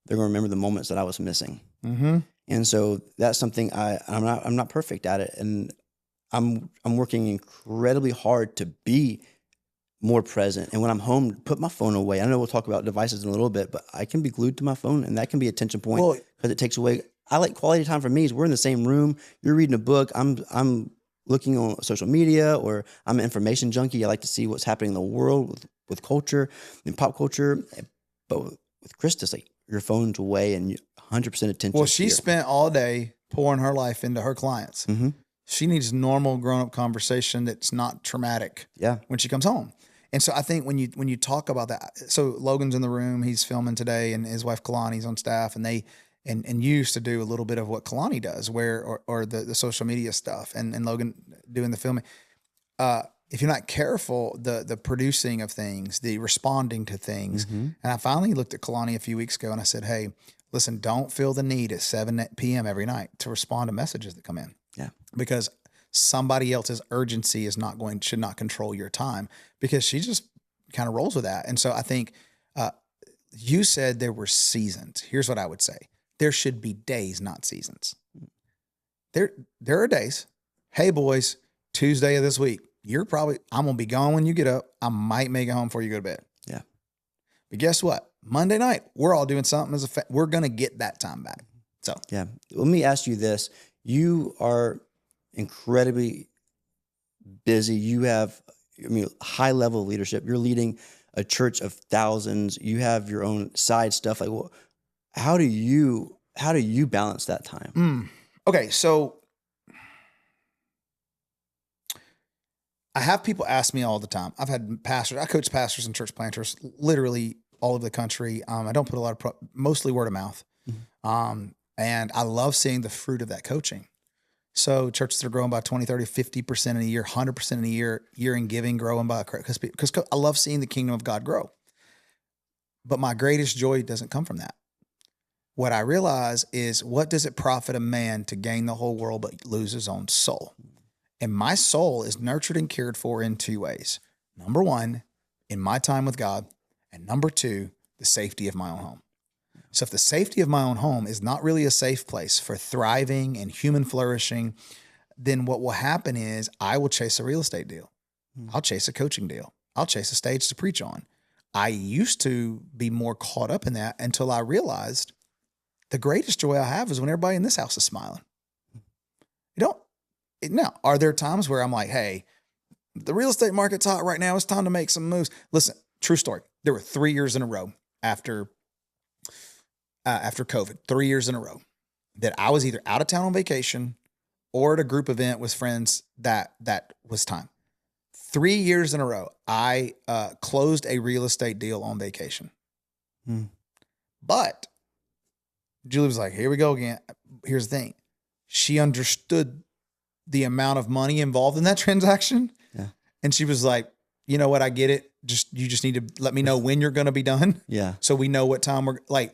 Speaker 2: They're going to remember the moments that I was missing. And so that's something I'm not perfect at it, and I'm working incredibly hard to be more present. And when I'm home, put my phone away. I know we'll talk about devices in a little bit, but I can be glued to my phone, and that can be a tension point because it takes away. I like quality time for me is we're in the same room. You're reading a book. I'm looking on social media, or I'm an information junkie. I like to see what's happening in the world with culture and pop culture. But with Krista, it's like your phone's away and 100% attention.
Speaker 1: Well, she spent all day pouring her life into her clients. She needs normal grown-up conversation that's not traumatic when she comes home. And so I think when you talk about that, so Logan's in the room, he's filming today, and his wife Kalani's on staff, and they and you used to do a little bit of what Kalani does, or the social media stuff, and Logan doing the filming. If you're not careful, the producing of things, the responding to things, and I finally looked at Kalani a few weeks ago and I said, hey, listen, don't feel the need at 7 p.m. every night to respond to messages that come in. Yeah, because somebody else's urgency should not control your time, because she just kind of rolls with that. And so I think you said there were seasons. Here's what I would say. There should be days, not seasons. There are days. Hey boys, Tuesday of this week, I'm going to be gone when you get up. I might make it home before you go to bed. Yeah. But guess what? Monday night, we're all doing something we're going to get that time back. So,
Speaker 2: yeah. Let me ask you this. You are incredibly busy. You have, high level of leadership. You're leading a church of thousands. You have your own side stuff. Like, how do you balance that time?
Speaker 1: Okay. So I have people ask me all the time. I've had I coach pastors and church planters literally all over the country. I don't put a lot of, mostly word of mouth. And I love seeing the fruit of that coaching. So churches that are growing by 20, 30, 50% in a year, 100% in a year in giving, growing by, because I love seeing the kingdom of God grow. But my greatest joy doesn't come from that. What I realize is, what does it profit a man to gain the whole world but lose his own soul? And my soul is nurtured and cared for in 2 ways. Number one, in my time with God. And number two, the safety of my own home. So if the safety of my own home is not really a safe place for thriving and human flourishing, then what will happen is I will chase a real estate deal. I'll chase a coaching deal. I'll chase a stage to preach on. I used to be more caught up in that until I realized the greatest joy I have is when everybody in this house is smiling. Now, are there times where I'm like, hey, the real estate market's hot right now. It's time to make some moves. Listen, true story. There were 3 years in a row after COVID, 3 years in a row that I was either out of town on vacation or at a group event with friends that was time. 3 years in a row, I closed a real estate deal on vacation. But Julie was like, here we go again. Here's the thing. She understood the amount of money involved in that transaction. Yeah. And she was like, you know what? I get it. You just need to let me know when you're going to be done. Yeah. So we know what time we're like.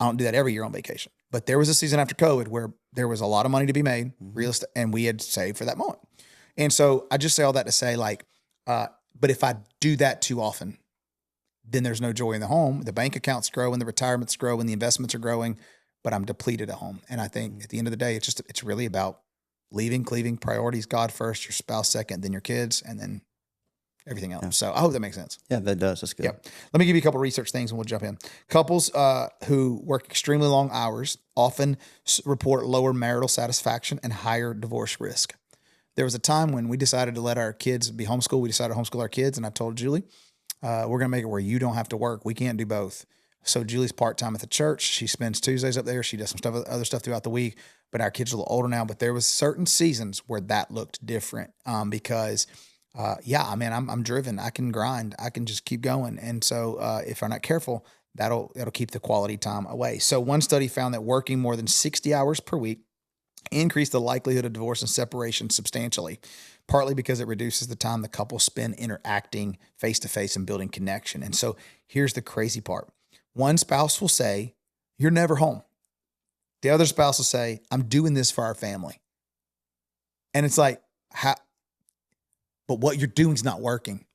Speaker 1: I don't do that every year on vacation, but there was a season after COVID where there was a lot of money to be made, real estate, and we had saved for that moment. And so I just say all that to say but if I do that too often, then there's no joy in the home. The bank accounts grow and the retirements grow and the investments are growing, but I'm depleted at home. And I think at the end of the day, it's really about cleaving priorities, God first, your spouse second, then your kids, and then everything else. Yeah. So I hope that makes sense.
Speaker 2: Yeah, that does. That's good.
Speaker 1: Yep. Let me give you a couple of research things and we'll jump in. Couples who work extremely long hours often report lower marital satisfaction and higher divorce risk. There was a time when we decided to let our kids be homeschooled. We decided to homeschool our kids, and I told Julie, we're going to make it where you don't have to work. We can't do both. So Julie's part-time at the church. She spends Tuesdays up there. She does some other stuff throughout the week, but our kids are a little older now. But there was certain seasons where that looked different because, I'm driven. I can grind. I can just keep going. And so if I'm not careful, that'll keep the quality time away. So one study found that working more than 60 hours per week increased the likelihood of divorce and separation substantially, partly because it reduces the time the couple spend interacting face-to-face and building connection. And so here's the crazy part. One spouse will say, you're never home. The other spouse will say, I'm doing this for our family. And it's like, but what you're doing is not working.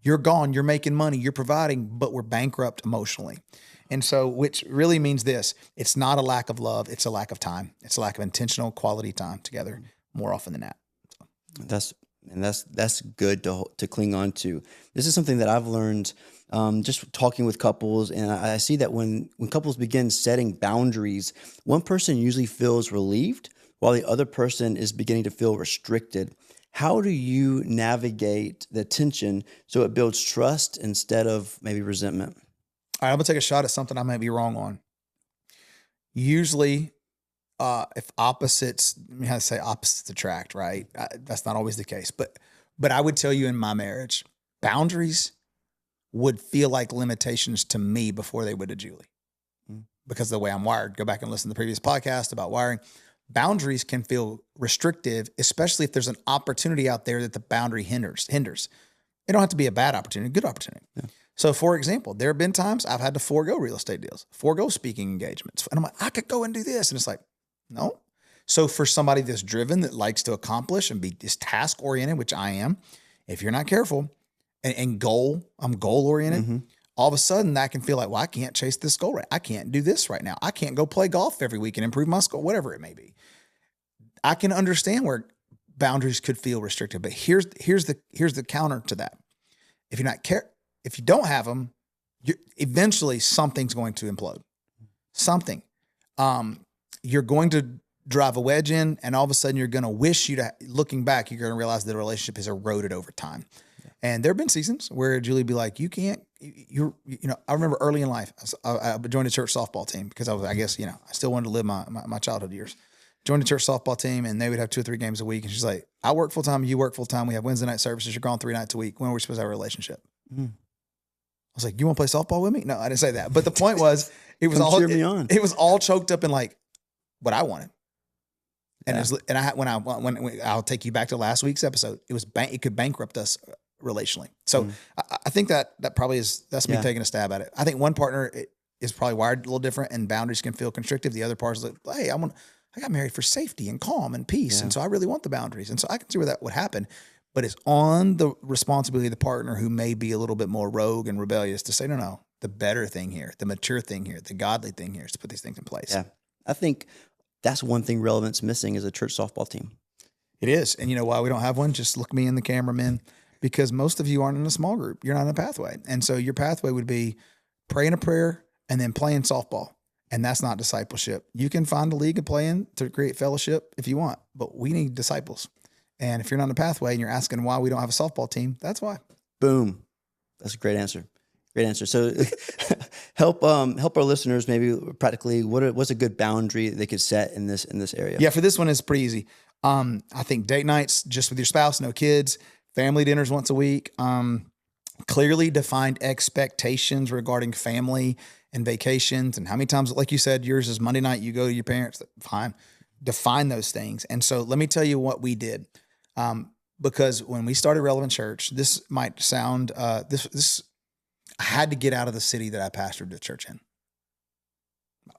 Speaker 1: You're gone, you're making money, you're providing, but we're bankrupt emotionally. And so, which really means this, it's not a lack of love, it's a lack of time. It's a lack of intentional quality time together more often than that. So.
Speaker 2: That's good to cling on to. This is something that I've learned just talking with couples, and I see that when couples begin setting boundaries, one person usually feels relieved while the other person is beginning to feel restricted. How do you navigate the tension so it builds trust instead of maybe resentment?
Speaker 1: All right, I'm going to take a shot at something I might be wrong on. Usually, if opposites attract, right? That's not always the case. But I would tell you in my marriage, boundaries would feel like limitations to me before they would to Julie because of the way I'm wired. Go back and listen to the previous podcast about wiring. Boundaries can feel restrictive, especially if there's an opportunity out there that the boundary hinders. It don't have to be a bad opportunity, a good opportunity. Yeah. So for example, there have been times I've had to forego real estate deals, forego speaking engagements. And I'm like, I could go and do this. And it's like, no. So for somebody that's driven, that likes to accomplish and is task oriented, which I am, if you're not careful I'm goal oriented, all of a sudden that can feel like, well, I can't chase this goal right. I can't do this right now. I can't go play golf every week and improve my score, whatever it may be. I can understand where boundaries could feel restrictive, but here's the counter to that. If you don't have them, eventually something's going to implode. Something. You're going to drive a wedge in, and all of a sudden you're going to looking back, you're going to realize that the relationship has eroded over time. Yeah. And there have been seasons where Julie be like, I remember early in life, I joined a church softball team because I still wanted to live my childhood years. Joined a church softball team, and they would have 2 or 3 games a week. And she's like, I work full time, you work full time. We have Wednesday night services. You're gone 3 nights a week. When are we supposed to have a relationship? I was like, you want to play softball with me? No, I didn't say that. But the point was, it was all choked up in like what I wanted. And I'll take you back to last week's episode. It could bankrupt us relationally. So I think that probably that's me taking a stab at it. I think one partner is probably wired a little different, and boundaries can feel constrictive. The other part is like, hey, I got married for safety and calm and peace, and so I really want the boundaries, and so I can see where that would happen. but it's on the responsibility of the partner who may be a little bit more rogue and rebellious to say, no, the better thing here, the mature thing here, the godly thing here is to put these things in place.
Speaker 2: Yeah. I think that's one thing Relevant's missing is a church softball team.
Speaker 1: It is. And you know why we don't have one? Just look me in the cameraman, because most of you aren't in a small group. You're not in a pathway. And so your pathway would be praying a prayer and then playing softball. And that's not discipleship. You can find a league to play in to create fellowship if you want, but we need disciples. And if you're not in a pathway and you're asking why we don't have a softball team, that's why.
Speaker 2: Boom. That's a great answer. Great answer. So help our listeners maybe practically what's a good boundary they could set in this area?
Speaker 1: Yeah, for this one, it's pretty easy. I think date nights just with your spouse, no kids, family dinners once a week, clearly defined expectations regarding family and vacations and how many times, like you said, yours is Monday night, you go to your parents, fine. Define those things. And so let me tell you what we did. Because when we started Relevant Church, this might sound, this I had to get out of the city that I pastored the church in.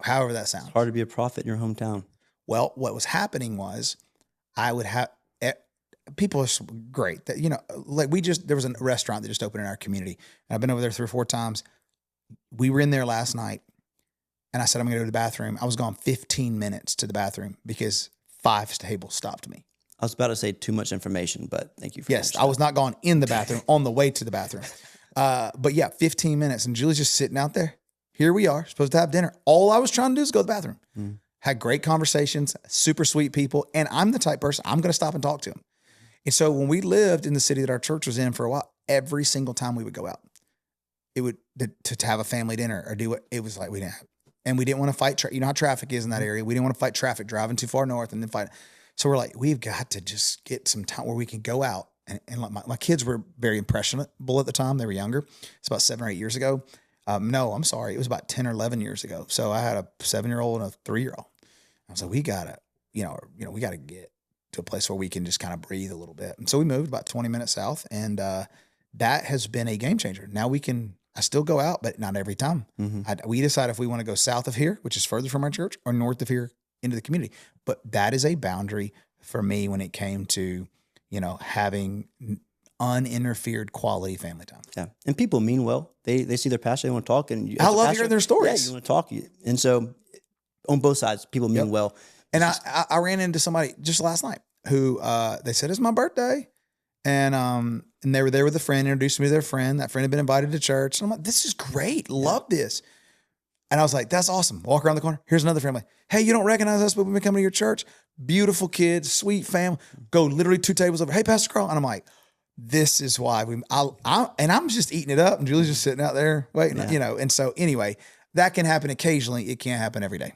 Speaker 1: However that sounds.
Speaker 2: It's hard to be a prophet in your hometown.
Speaker 1: Well, what was happening was I would have, people are great that, like there was a restaurant that just opened in our community. And I've been over there 3 or 4 times. We were in there last night and I said, I'm going to go to the bathroom. I was gone 15 minutes to the bathroom because 5 tables stopped me.
Speaker 2: I was about to say too much information, but thank you for
Speaker 1: Yes, I was not gone in the bathroom, on the way to the bathroom. But yeah, 15 minutes. And Julie's just sitting out there. Here we are, supposed to have dinner. All I was trying to do is go to the bathroom. Had great conversations, super sweet people. And I'm the type person, I'm going to stop and talk to them. And so when we lived in the city that our church was in for a while, every single time we would go out, it would to have a family dinner or do what it was like we didn't have. And we didn't want to fight. You know how traffic is in that area. We didn't want to fight traffic driving too far north and then fight. So we're like, we've got to just get some time where we can go out. And like my kids were very impressionable at the time. They were younger. It's about 7 or 8 years ago. No, I'm sorry. It was about 10 or 11 years ago. So I had a 7-year-old and a 3-year-old. I was like, we gotta, we gotta get to a place where we can just kind of breathe a little bit. And so we moved about 20 minutes south, and that has been a game changer. Now I still go out, but not every time. We decide if we want to go south of here, which is further from our church, or north of here into the community. But that is a boundary for me when it came to, having uninterfered quality family time.
Speaker 2: Yeah. And people mean well. They see their pastor, they want to talk. And
Speaker 1: I love hearing their stories.
Speaker 2: Yeah, you want to talk. And so on both sides, people mean well.
Speaker 1: And I ran into somebody just last night who they said, it's my birthday. And they were there with a friend, introduced me to their friend. That friend had been invited to church. And I'm like, this is great. Love this. And I was like, that's awesome. Walk around the corner. Here's another family. Hey, you don't recognize us, but we've been coming to your church. Beautiful kids, sweet family. Go literally 2 tables over. Hey, Pastor Carl. And I'm like, this is why and I'm just eating it up. And Julie's just sitting out there waiting, And so anyway, that can happen occasionally. It can't happen every day.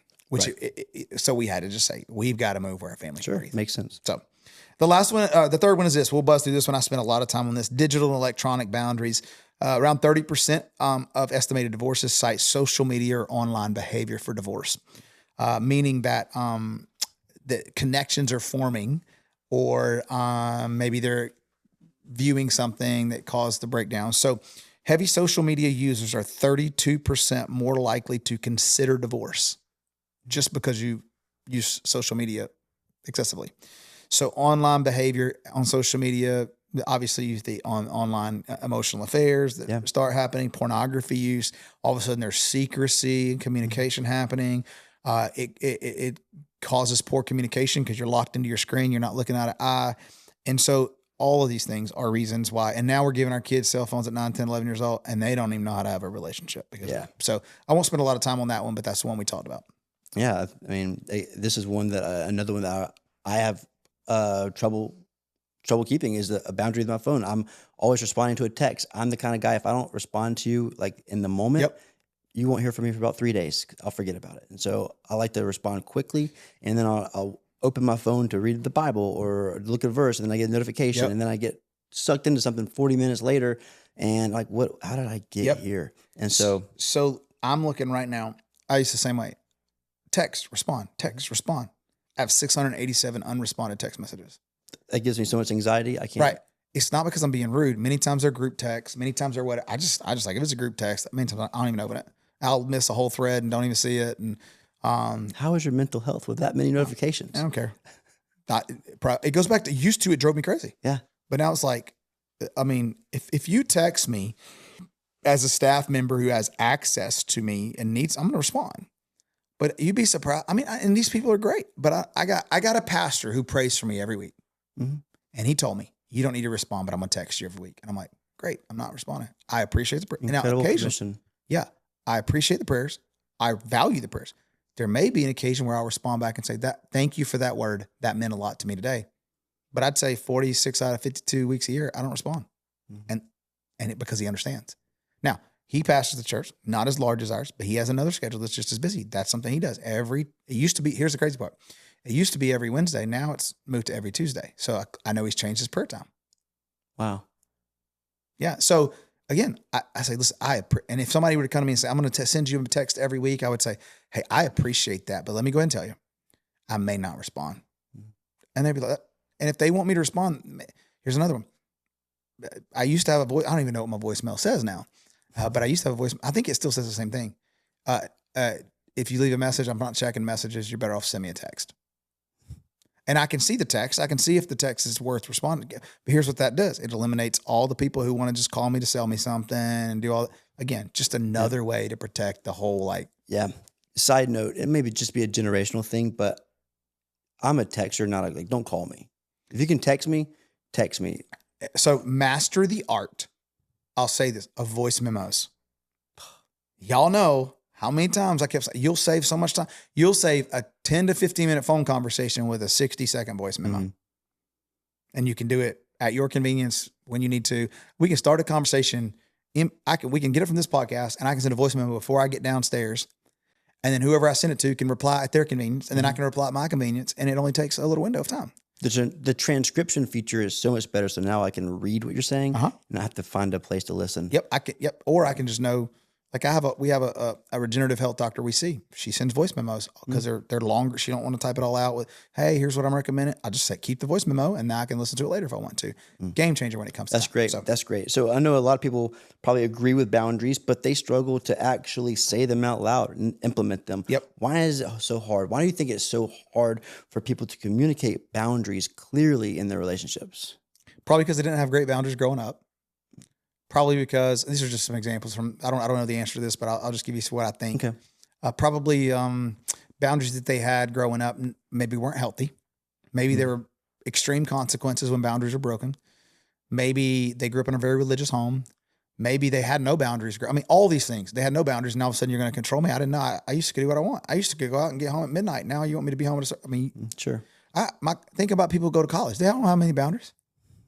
Speaker 1: So we had to just say, we've got to move where our family can breathe.
Speaker 2: Makes sense.
Speaker 1: So the last one, the third one is this. We'll buzz through this one. I spent a lot of time on this. Digital and electronic boundaries. Around 30% of estimated divorces cite social media or online behavior for divorce, meaning that the connections are forming, or maybe they're viewing something that caused the breakdown. So heavy social media users are 32% more likely to consider divorce just because you use social media excessively. So online behavior on social media, obviously you see online emotional affairs that start happening, pornography use. All of a sudden there's secrecy and communication happening. It causes poor communication because you're locked into your screen. You're not looking eye to eye. And so all of these things are reasons why. And now we're giving our kids cell phones at 9, 10, 11 years old, and they don't even know how to have a relationship because of that. So I won't spend a lot of time on that one, but that's the one we talked about.
Speaker 2: Yeah. I mean, this is one that another one that I have trouble keeping is a boundary with my phone. I'm always responding to a text. I'm the kind of guy, if I don't respond to you like in the moment, you won't hear from me for about 3 days. I'll forget about it. And so I like to respond quickly, and then I'll open my phone to read the Bible or look at a verse, and then I get a notification, and then I get sucked into something 40 minutes later, and like, how did I get here? And so
Speaker 1: I'm looking right now. I used the same way. Text, respond. I have 687 unresponded text messages.
Speaker 2: That gives me so much anxiety. I can't.
Speaker 1: Right. It's not because I'm being rude. Many times they're group texts. Many times they're what I just like, if it's a group text, many times I don't even open it. I'll miss a whole thread and don't even see it. And
Speaker 2: how is your mental health with that many notifications?
Speaker 1: I don't care. It goes back to it drove me crazy.
Speaker 2: Yeah.
Speaker 1: But now it's like, I mean, if you text me as a staff member who has access to me and needs, I'm going to respond. But you'd be surprised. I mean, and these people are great, but I got a pastor who prays for me every week. Mm-hmm. And he told me, you don't need to respond, but I'm going to text you every week. And I'm like, great, I'm not responding. I appreciate the prayer.
Speaker 2: Incredible commission.
Speaker 1: Yeah, I appreciate the prayers. I value the prayers. There may be an occasion where I'll respond back and say, thank you for that word. That meant a lot to me today. But I'd say 46 out of 52 weeks a year, I don't respond. Mm-hmm. And because he understands. Now, he pastors the church, not as large as ours, but he has another schedule that's just as busy. That's something he does it used to be, here's the crazy part. It used to be every Wednesday. Now it's moved to every Tuesday. So I know he's changed his prayer time.
Speaker 2: Wow.
Speaker 1: Yeah. So again, I say, listen, and if somebody were to come to me and say, I'm going to send you a text every week, I would say, hey, I appreciate that, but let me go ahead and tell you, I may not respond. Mm-hmm. And they'd be like, and if they want me to respond, here's another one. I used to have a voice. I don't even know what my voicemail says now. But I used to have a voice. I think it still says the same thing. If you leave a message, I'm not checking messages. You're better off send me a text. And I can see the text. I can see if the text is worth responding. But here's what that does. It eliminates all the people who want to just call me to sell me something and do all that. Again, just another way to protect the whole
Speaker 2: Yeah. Side note, it may just be a generational thing, but I'm a texter, not don't call me. If you can text me, text me.
Speaker 1: So master the art. I'll say this, of voice memos. Y'all know how many times I kept saying, you'll save so much time. You'll save a 10 to 15 minute phone conversation with a 60-second voice memo. Mm-hmm. And you can do it at your convenience when you need to. We can start a conversation. We can get it from this podcast and I can send a voice memo before I get downstairs. And then whoever I send it to can reply at their convenience. And then I can reply at my convenience. And it only takes a little window of time.
Speaker 2: The transcription feature is so much better. So now I can read what you're saying and I have to find a place to listen.
Speaker 1: Yep. Or I can just know, we have a regenerative health doctor we see. She sends voice memos because they're longer. She don't want to type it all out with, hey, here's what I'm recommending. I just say, keep the voice memo and now I can listen to it later if I want to. Game changer when it comes to
Speaker 2: That's great. That's great. So I know a lot of people probably agree with boundaries, but they struggle to actually say them out loud and implement them.
Speaker 1: Yep.
Speaker 2: Why is it so hard? Why do you think it's so hard for people to communicate boundaries clearly in their relationships?
Speaker 1: Probably because they didn't have great boundaries growing up. Probably because these are just some examples from, I don't know the answer to this, but I'll just give you what I think.
Speaker 2: Okay.
Speaker 1: Probably boundaries that they had growing up maybe weren't healthy. Maybe there were extreme consequences when boundaries are broken. Maybe they grew up in a very religious home. Maybe they had no boundaries. I mean, all these things. They had no boundaries, and all of a sudden you're going to control me. I didn't know. I used to do what I want. I used to go out and get home at midnight. Now you want me to be home at
Speaker 2: sure.
Speaker 1: Think about people who go to college. They don't have many boundaries.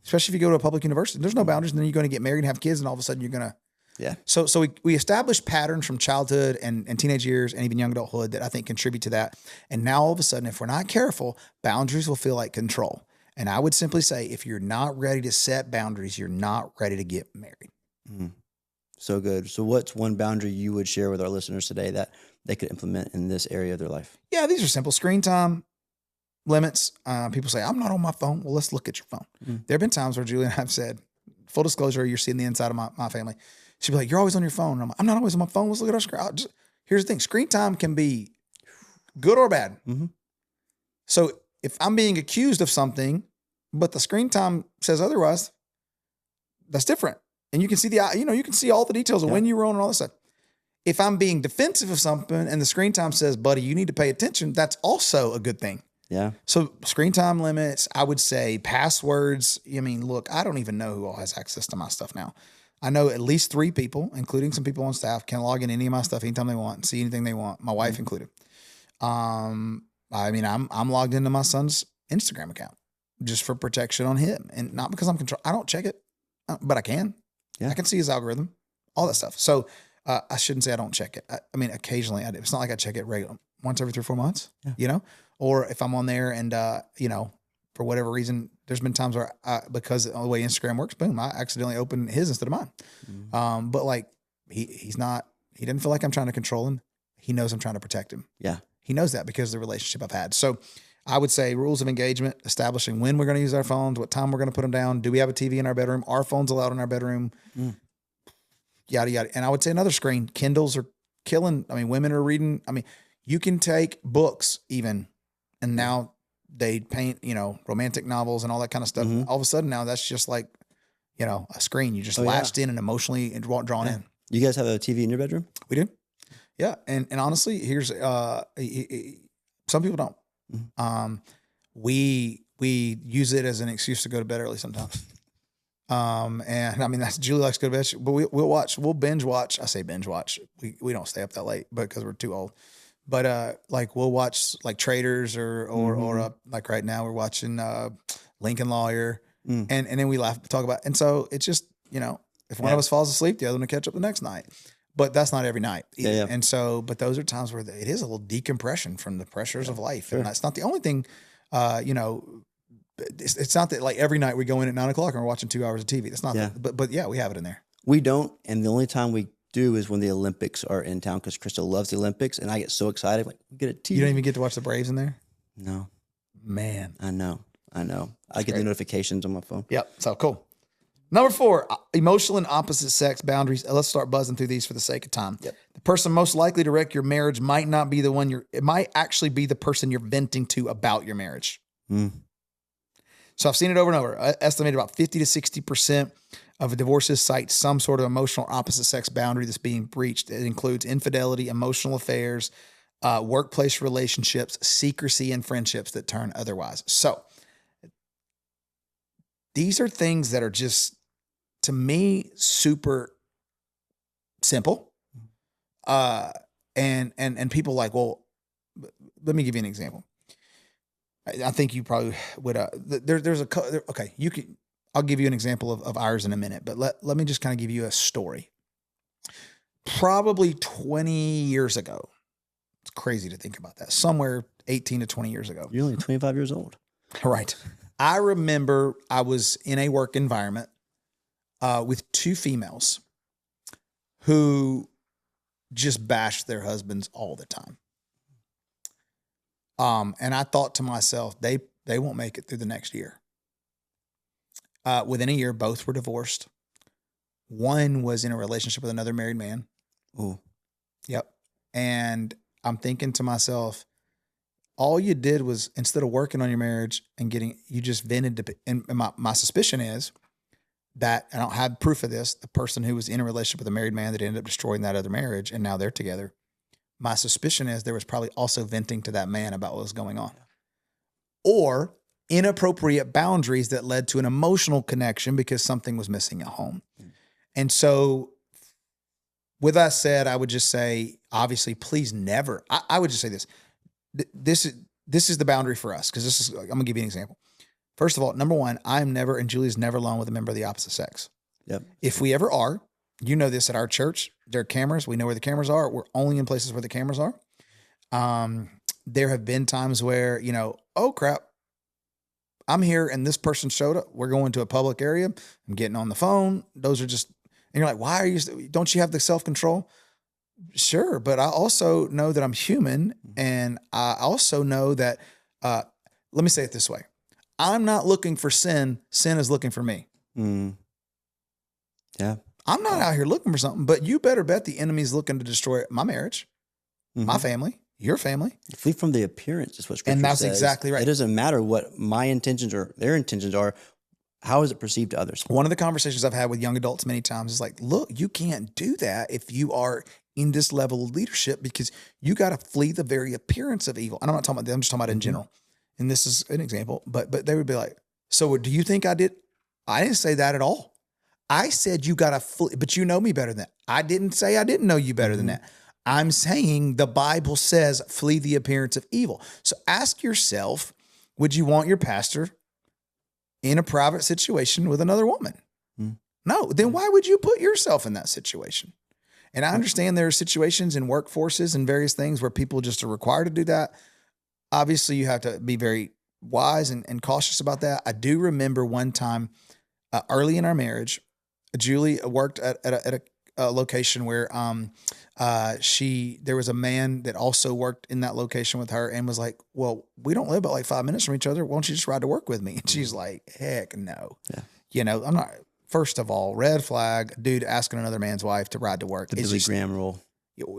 Speaker 1: Especially if you go to a public university, there's no boundaries. And then you're going to get married and have kids, and all of a sudden you're going to.
Speaker 2: Yeah.
Speaker 1: So we establish patterns from childhood and teenage years and even young adulthood that I think contribute to that. And now all of a sudden, if we're not careful, boundaries will feel like control. And I would simply say, if you're not ready to set boundaries, you're not ready to get married.
Speaker 2: Mm. So good. So what's one boundary you would share with our listeners today that they could implement in this area of their life?
Speaker 1: Yeah, these are simple. Screen time limits. People say, I'm not on my phone. Well, let's look at your phone. Mm. There have been times where Julie and I have said, full disclosure, you're seeing the inside of my family. She'd be like, you're always on your phone. And I'm like, I'm not always on my phone. Let's look at our screen. Here's the thing. Screen time can be good or bad. Mm-hmm. So if I'm being accused of something, but the screen time says otherwise, that's different. And you can see you can see all the details of when you were on and all this stuff. If I'm being defensive of something and the screen time says, buddy, you need to pay attention, that's also a good thing.
Speaker 2: Yeah.
Speaker 1: So screen time limits, I would say passwords. I mean, look, I don't even know who all has access to my stuff now. I know at least 3 people, including some people on staff, can log in any of my stuff anytime they want and see anything they want, my wife included. I mean, I'm logged into my son's Instagram account just for protection on him. And not because I don't check it, but I can. Yeah. I can see his algorithm, all that stuff. So I shouldn't say I don't check it. I mean, occasionally I do. It's not like I check it once every 3 or 4 months, or if I'm on there and, for whatever reason, there's been times where because of the way Instagram works, boom, I accidentally opened his instead of mine. Mm-hmm. But like he didn't feel like I'm trying to control him. He knows I'm trying to protect him.
Speaker 2: Yeah.
Speaker 1: He knows that because of the relationship I've had. So I would say rules of engagement, establishing when we're going to use our phones, what time we're going to put them down. Do we have a TV in our bedroom? Are phones allowed in our bedroom? Yada, yada. And I would say another screen, Kindles are killing. I mean, women are reading. I mean, you can take books even, and now they paint, romantic novels and all that kind of stuff. All of a sudden now that's just like, a screen. You just latched in and emotionally drawn in.
Speaker 2: You guys have a TV in your bedroom?
Speaker 1: We do. Yeah. And honestly, here's, some people don't. We use it as an excuse to go to bed early sometimes. And I mean, Julie likes to go to bed, but we'll binge watch. I say binge watch. We don't stay up that late because we're too old, but, like we'll watch like Traders or like right now we're watching, Lincoln Lawyer and then we talk about, and so it's just, if one of us falls asleep, the other one will catch up the next night, but that's not every night. Yeah. And so, but those are times where it is a little decompression from the pressures of life. Sure. And that's not the only thing, it's not that like every night we go in at 9:00 and we're watching 2 hours of TV. That's not that, but yeah, we have it in there.
Speaker 2: We don't. And the only time we do is when the Olympics are in town because Crystal loves the Olympics and I get so excited. Like, we get a TV.
Speaker 1: You don't even get to watch the Braves in there?
Speaker 2: No.
Speaker 1: Man.
Speaker 2: I know. I get the notifications on my phone.
Speaker 1: Yep. So cool. Number 4, emotional and opposite sex boundaries. Let's start buzzing through these for the sake of time. Yep. The person most likely to wreck your marriage might not be the one it might actually be the person you're venting to about your marriage. So I've seen it over and over. I estimate about 50 to 60% of divorces cite some sort of emotional opposite sex boundary that's being breached. It includes infidelity, emotional affairs, workplace relationships, secrecy, and friendships that turn otherwise. So these are things that are just, to me, super simple. And people like, well, let me give you an example. I think you probably would. Okay, I'll give you an example of ours in a minute, but let me just kind of give you a story. Probably 20 years ago. It's crazy to think about that. Somewhere 18 to 20 years ago.
Speaker 2: You're only 25 years old.
Speaker 1: Right. I remember I was in a work environment with 2 females who just bashed their husbands all the time. And I thought to myself, they won't make it through the next year. Within a year, both were divorced. One was in a relationship with another married man.
Speaker 2: Ooh.
Speaker 1: Yep. And I'm thinking to myself, all you did was, instead of working on your marriage and you just vented to, and my suspicion is that, I don't have proof of this, the person who was in a relationship with a married man that ended up destroying that other marriage and now they're together. My suspicion is there was probably also venting to that man about what was going on. Or inappropriate boundaries that led to an emotional connection because something was missing at home. And so with that said, I would just say, obviously, please never, I would just say this. This is the boundary for us, because I'm going to give you an example. First of all, number 1, I'm never, and Julie's never alone with a member of the opposite sex.
Speaker 2: Yep.
Speaker 1: If we ever are, you know this at our church, there are cameras. We know where the cameras are. We're only in places where the cameras are. There have been times where, oh crap, I'm here and this person showed up. We're going to a public area. I'm getting on the phone. Those are just, and you're like, why don't you have the self-control? Sure. But I also know that I'm human. And I also know that, let me say it this way. I'm not looking for sin. Sin is looking for me.
Speaker 2: Yeah.
Speaker 1: I'm not out here looking for something, but you better bet the enemy's looking to destroy my marriage, my family, your family.
Speaker 2: Flee from the appearance is what Scripture says.
Speaker 1: And that's exactly right.
Speaker 2: It doesn't matter what my intentions or their intentions are. How is it perceived to others?
Speaker 1: One of the conversations I've had with young adults many times is like, look, you can't do that if you are in this level of leadership, because you got to flee the very appearance of evil. And I'm not talking about them, I'm just talking about in general. And this is an example, but they would be like, so do you think I did? I didn't say that at all. I said you got to flee, but you know me better than that. I didn't say I didn't know you better than that. I'm saying the Bible says flee the appearance of evil. So ask yourself, would you want your pastor in a private situation with another woman? No. Then why would you put yourself in that situation? And I understand there are situations in workforces and various things where people just are required to do that. Obviously, you have to be very wise and cautious about that. I do remember one time early in our marriage, Julie worked at a location where there was a man that also worked in that location with her and was like, well, we don't live about like 5 minutes from each other. Why don't you just ride to work with me? And she's like, heck no. Yeah. I'm not, first of all, red flag, dude asking another man's wife to ride to work.
Speaker 2: The Billy Graham rule.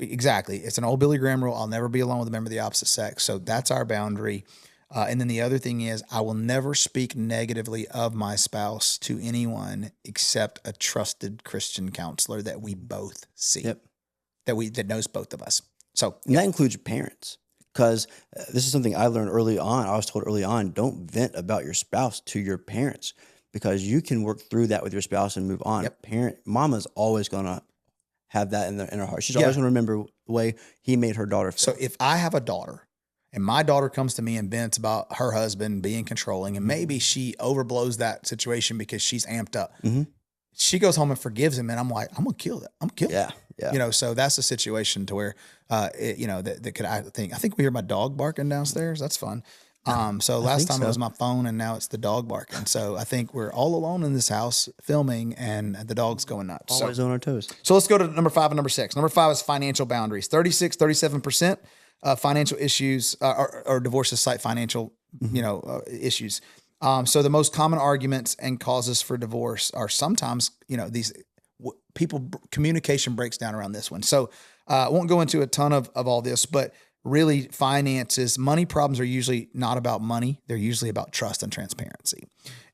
Speaker 1: Exactly. It's an old Billy Graham rule. I'll never be alone with a member of the opposite sex. So that's our boundary. And then the other thing is, I will never speak negatively of my spouse to anyone except a trusted Christian counselor that we both see, that knows both of us. So
Speaker 2: and that includes your parents, because this is something I learned early on. I was told early on, don't vent about your spouse to your parents, because you can work through that with your spouse and move on. Mama's always going to have that in her heart. She's always going to remember the way he made her daughter feel.
Speaker 1: So if I have a daughter, and my daughter comes to me and vents about her husband being controlling, and maybe she overblows that situation because she's amped up. She goes home and forgives him, and I'm like, I'm gonna kill that. I'm gonna kill it. Yeah. So that's a situation to where, that could. I think we hear my dog barking downstairs. That's fun. So last time it was my phone, and now it's the dog barking. So I think we're all alone in this house filming, and the dog's going nuts.
Speaker 2: Always on our toes.
Speaker 1: So let's go to number 5 and number 6. Number 5 is financial boundaries. 37%. Financial issues or divorces cite financial, issues. So the most common arguments and causes for divorce are sometimes, communication breaks down around this one. So I won't go into a ton of all this, but really finances, money problems are usually not about money. They're usually about trust and transparency.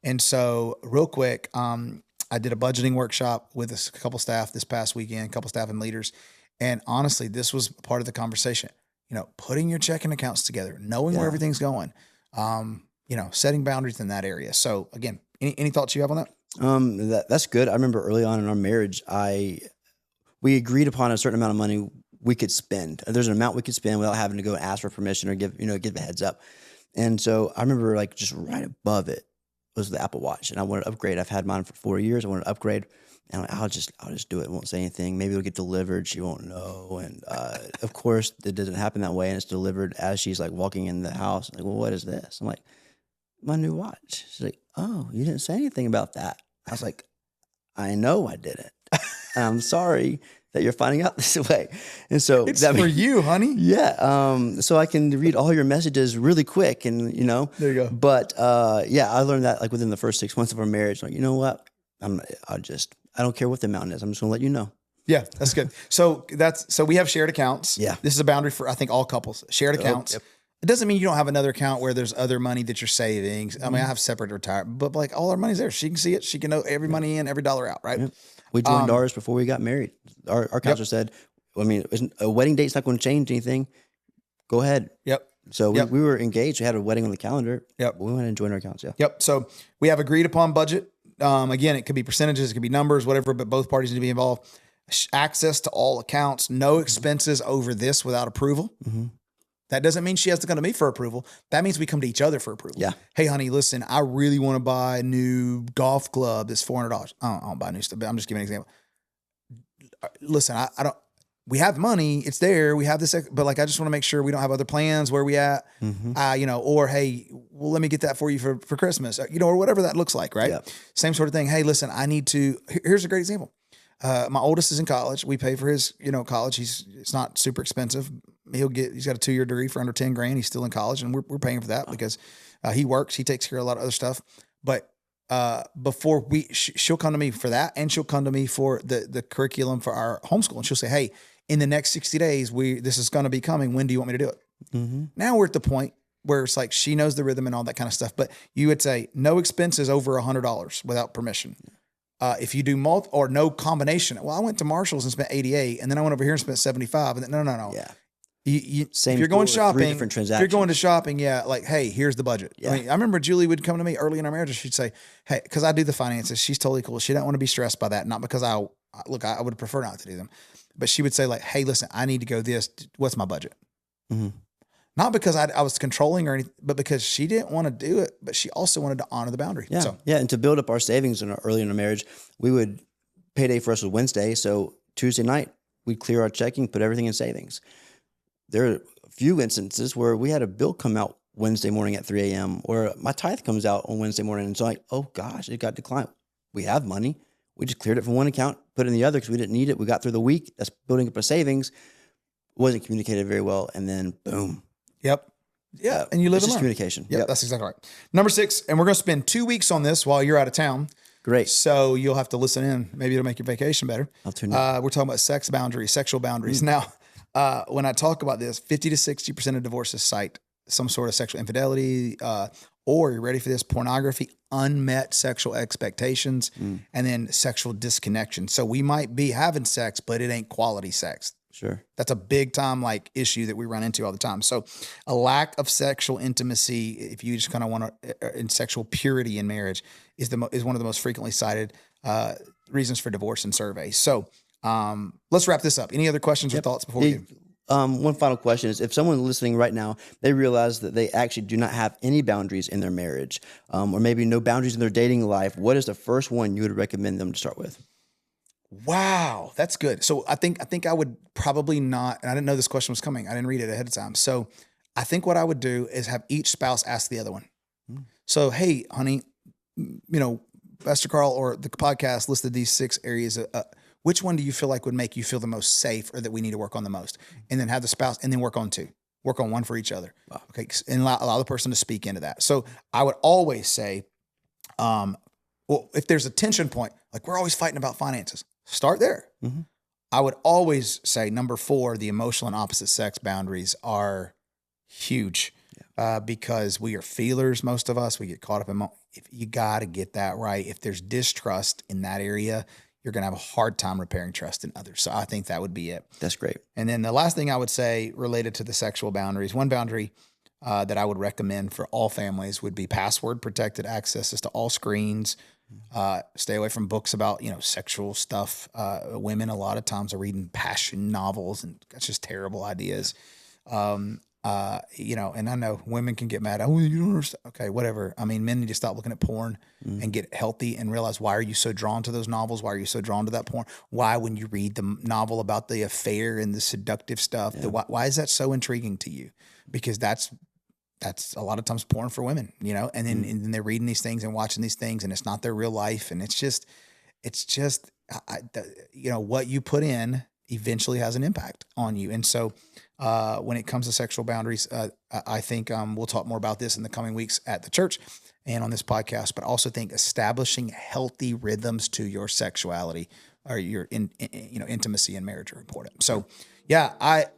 Speaker 1: And so real quick, I did a budgeting workshop with a couple staff this past weekend, a couple staff and leaders. And honestly, this was part of the conversation. Putting your checking accounts together, knowing where everything's going, setting boundaries in that area. So again, any thoughts you have on that?
Speaker 2: That's good. I remember early on in our marriage, we agreed upon a certain amount of money we could spend. There's an amount we could spend without having to go ask for permission or give a heads up. And so I remember just right above it was the Apple Watch, and I wanted to upgrade. I've had mine for 4 years. I wanted to upgrade. And I'll just do it. I won't say anything. Maybe it'll get delivered. She won't know. And of course, it doesn't happen that way. And it's delivered as she's walking in the house. I'm like, well, what is this? I'm like, my new watch. She's like, oh, you didn't say anything about that. I was like, I know I didn't. And I'm sorry that you're finding out this way. And so
Speaker 1: it's for you, honey.
Speaker 2: Yeah. So I can read all your messages really quick, and
Speaker 1: there you go.
Speaker 2: But I learned that within the first 6 months of our marriage. You know what? I don't care what the amount is. I'm just going to let you know.
Speaker 1: Yeah, that's good. So we have shared accounts.
Speaker 2: Yeah.
Speaker 1: This is a boundary for, I think, all couples. Shared accounts. Yep. It doesn't mean you don't have another account where there's other money that you're saving. I mean, I have separate retirement, but all our money's there. She can see it. She can know every money in, every dollar out, right? Yep.
Speaker 2: We joined ours before we got married. Our counselor said, a wedding date's not going to change anything. Go ahead.
Speaker 1: Yep.
Speaker 2: So we were engaged. We had a wedding on the calendar.
Speaker 1: Yep.
Speaker 2: We went and joined our accounts. Yeah.
Speaker 1: Yep. So we have agreed upon budget. Again, it could be percentages, it could be numbers, whatever, but both parties need to be involved. Access to all accounts, no expenses over this without approval. That doesn't mean she has to come to me for approval. That means we come to each other for approval.
Speaker 2: Yeah.
Speaker 1: Hey, honey, listen, I really want to buy a new golf club that's $400. I don't buy new stuff, but I'm just giving an example. Listen, I don't. We have money, it's there. We have this, but I just want to make sure we don't have other plans. Where we at? Or hey, well, let me get that for you for Christmas, or whatever that looks like, right? Yep. Same sort of thing. Hey, listen, I need to. Here's a great example. My oldest is in college. We pay for his, college. It's not super expensive. He's got a 2-year degree for under 10 grand. He's still in college, and we're paying for that because he works. He takes care of a lot of other stuff, but. Before she'll come to me for that, and she'll come to me for the curriculum for our homeschool, and she'll say, hey, in the next 60 days, this is going to be coming. When do you want me to do it? Now we're at the point where it's she knows the rhythm and all that kind of stuff, but you would say no expenses over $100 without permission. If you do or no combination. Well, I went to Marshall's and spent 88, and then I went over here and spent 75, and then no.
Speaker 2: Yeah.
Speaker 1: If you're going shopping, if you're going to shopping, hey, here's the budget. Yeah. I remember Julie would come to me early in our marriage, and she'd say, hey, because I do the finances, she's totally cool. She don't want to be stressed by that. Not because I would prefer not to do them, but she would say hey, listen, I need to go this. What's my budget? Not because I was controlling or anything, but because she didn't want to do it, but she also wanted to honor the boundary.
Speaker 2: Yeah. And to build up our savings early in our marriage, payday for us was Wednesday. So Tuesday night, we'd clear our checking, put everything in savings. There are a few instances where we had a bill come out Wednesday morning at 3 a.m. or my tithe comes out on Wednesday morning. And so oh gosh, it got declined. We have money. We just cleared it from one account, put it in the other because we didn't need it. We got through the week. That's building up our savings. Wasn't communicated very well. And then boom.
Speaker 1: Yep. Yeah. And you live
Speaker 2: alone.
Speaker 1: Just
Speaker 2: communication.
Speaker 1: Yep. That's exactly right. Number 6, and we're going to spend 2 weeks on this while you're out of town.
Speaker 2: Great.
Speaker 1: So you'll have to listen in. Maybe it'll make your vacation better.
Speaker 2: I'll tune in.
Speaker 1: We're talking about sexual boundaries. Now, when I talk about this, 50 to 60% of divorces cite some sort of sexual infidelity, or you're ready for this, pornography, unmet sexual expectations, and then sexual disconnection. So we might be having sex, but it ain't quality sex.
Speaker 2: Sure.
Speaker 1: That's a big time like issue that we run into all the time. So a lack of sexual intimacy, if you just kind of want to, in sexual purity in marriage, is one of the most frequently cited reasons for divorce in surveys. So let's wrap this up. Any other questions or thoughts before we do?
Speaker 2: One final question is, if someone listening right now, they realize that they actually do not have any boundaries in their marriage, or maybe no boundaries in their dating life, what is the first one you would recommend them to start with?
Speaker 1: Wow, that's good. So I think I would probably not, and I didn't know this question was coming. I didn't read it ahead of time. So I think what I would do is have each spouse ask the other one. So, hey, honey, Pastor Carl or the podcast listed these 6 areas. Which one do you feel like would make you feel the most safe, or that we need to work on the most? And then have the spouse, and then work on 2. Work on one for each other. Wow. Okay, and allow the person to speak into that. So I would always say, well, if there's a tension point, like we're always fighting about finances, start there. Mm-hmm. I would always say number 4, the emotional and opposite sex boundaries are huge, because we are feelers. Most of us, we get caught up in, if you got to get that right. If there's distrust in that area, you're going to have a hard time repairing trust in others. So I think that would be it.
Speaker 2: That's great. And
Speaker 1: then the last thing I would say related to the sexual boundaries, one boundary that I would recommend for all families would be password protected accesses to all screens. Stay away from books about, sexual stuff. Women a lot of times are reading passion novels, and that's just terrible ideas. And I know women can get mad. Oh, you don't understand. Okay, whatever. I mean, men need to stop looking at porn and get healthy and realize, why are you so drawn to those novels? Why are you so drawn to that porn? Why, when you read the novel about the affair and the seductive stuff, why is that so intriguing to you? Because that's a lot of times porn for women, and then they're reading these things and watching these things, and it's not their real life. And it's just, what you put in eventually has an impact on you. And so, when it comes to sexual boundaries, I think we'll talk more about this in the coming weeks at the church and on this podcast, but also think establishing healthy rhythms to your sexuality or your intimacy in marriage are important. So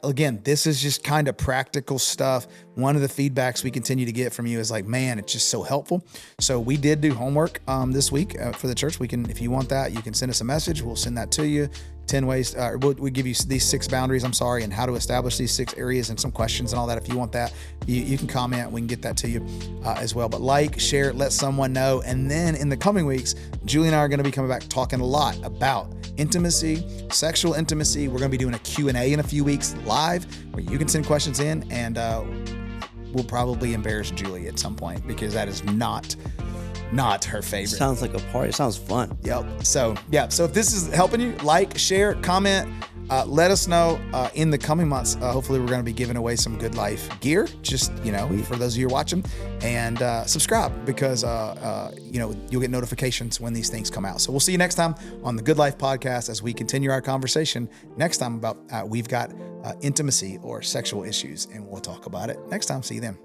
Speaker 1: again, this is just kind of practical stuff. One of the feedbacks we continue to get from you is like, man, it's just so helpful. So we did do homework this week for the church. We can, if you want that, you can send us a message. We'll send that to you. 10 ways, we'll give you these 6 boundaries, and how to establish these 6 areas and some questions and all that. If you want that, you can comment. We can get that to you as well. But like, share, let someone know. And then in the coming weeks, Julie and I are going to be coming back talking a lot about intimacy, sexual intimacy. We're going to be doing a Q&A in a few weeks live where you can send questions in, and we'll probably embarrass Julie at some point, because that is not her favorite.
Speaker 2: Sounds like a party. Sounds fun.
Speaker 1: Yep. So if this is helping you, like, share, comment, let us know in the coming months. Hopefully we're going to be giving away some Good Life gear, just, for those of you who are watching, and subscribe, because, you'll get notifications when these things come out. So we'll see you next time on the Good Life podcast as we continue our conversation next time about, we've got intimacy or sexual issues, and we'll talk about it next time. See you then.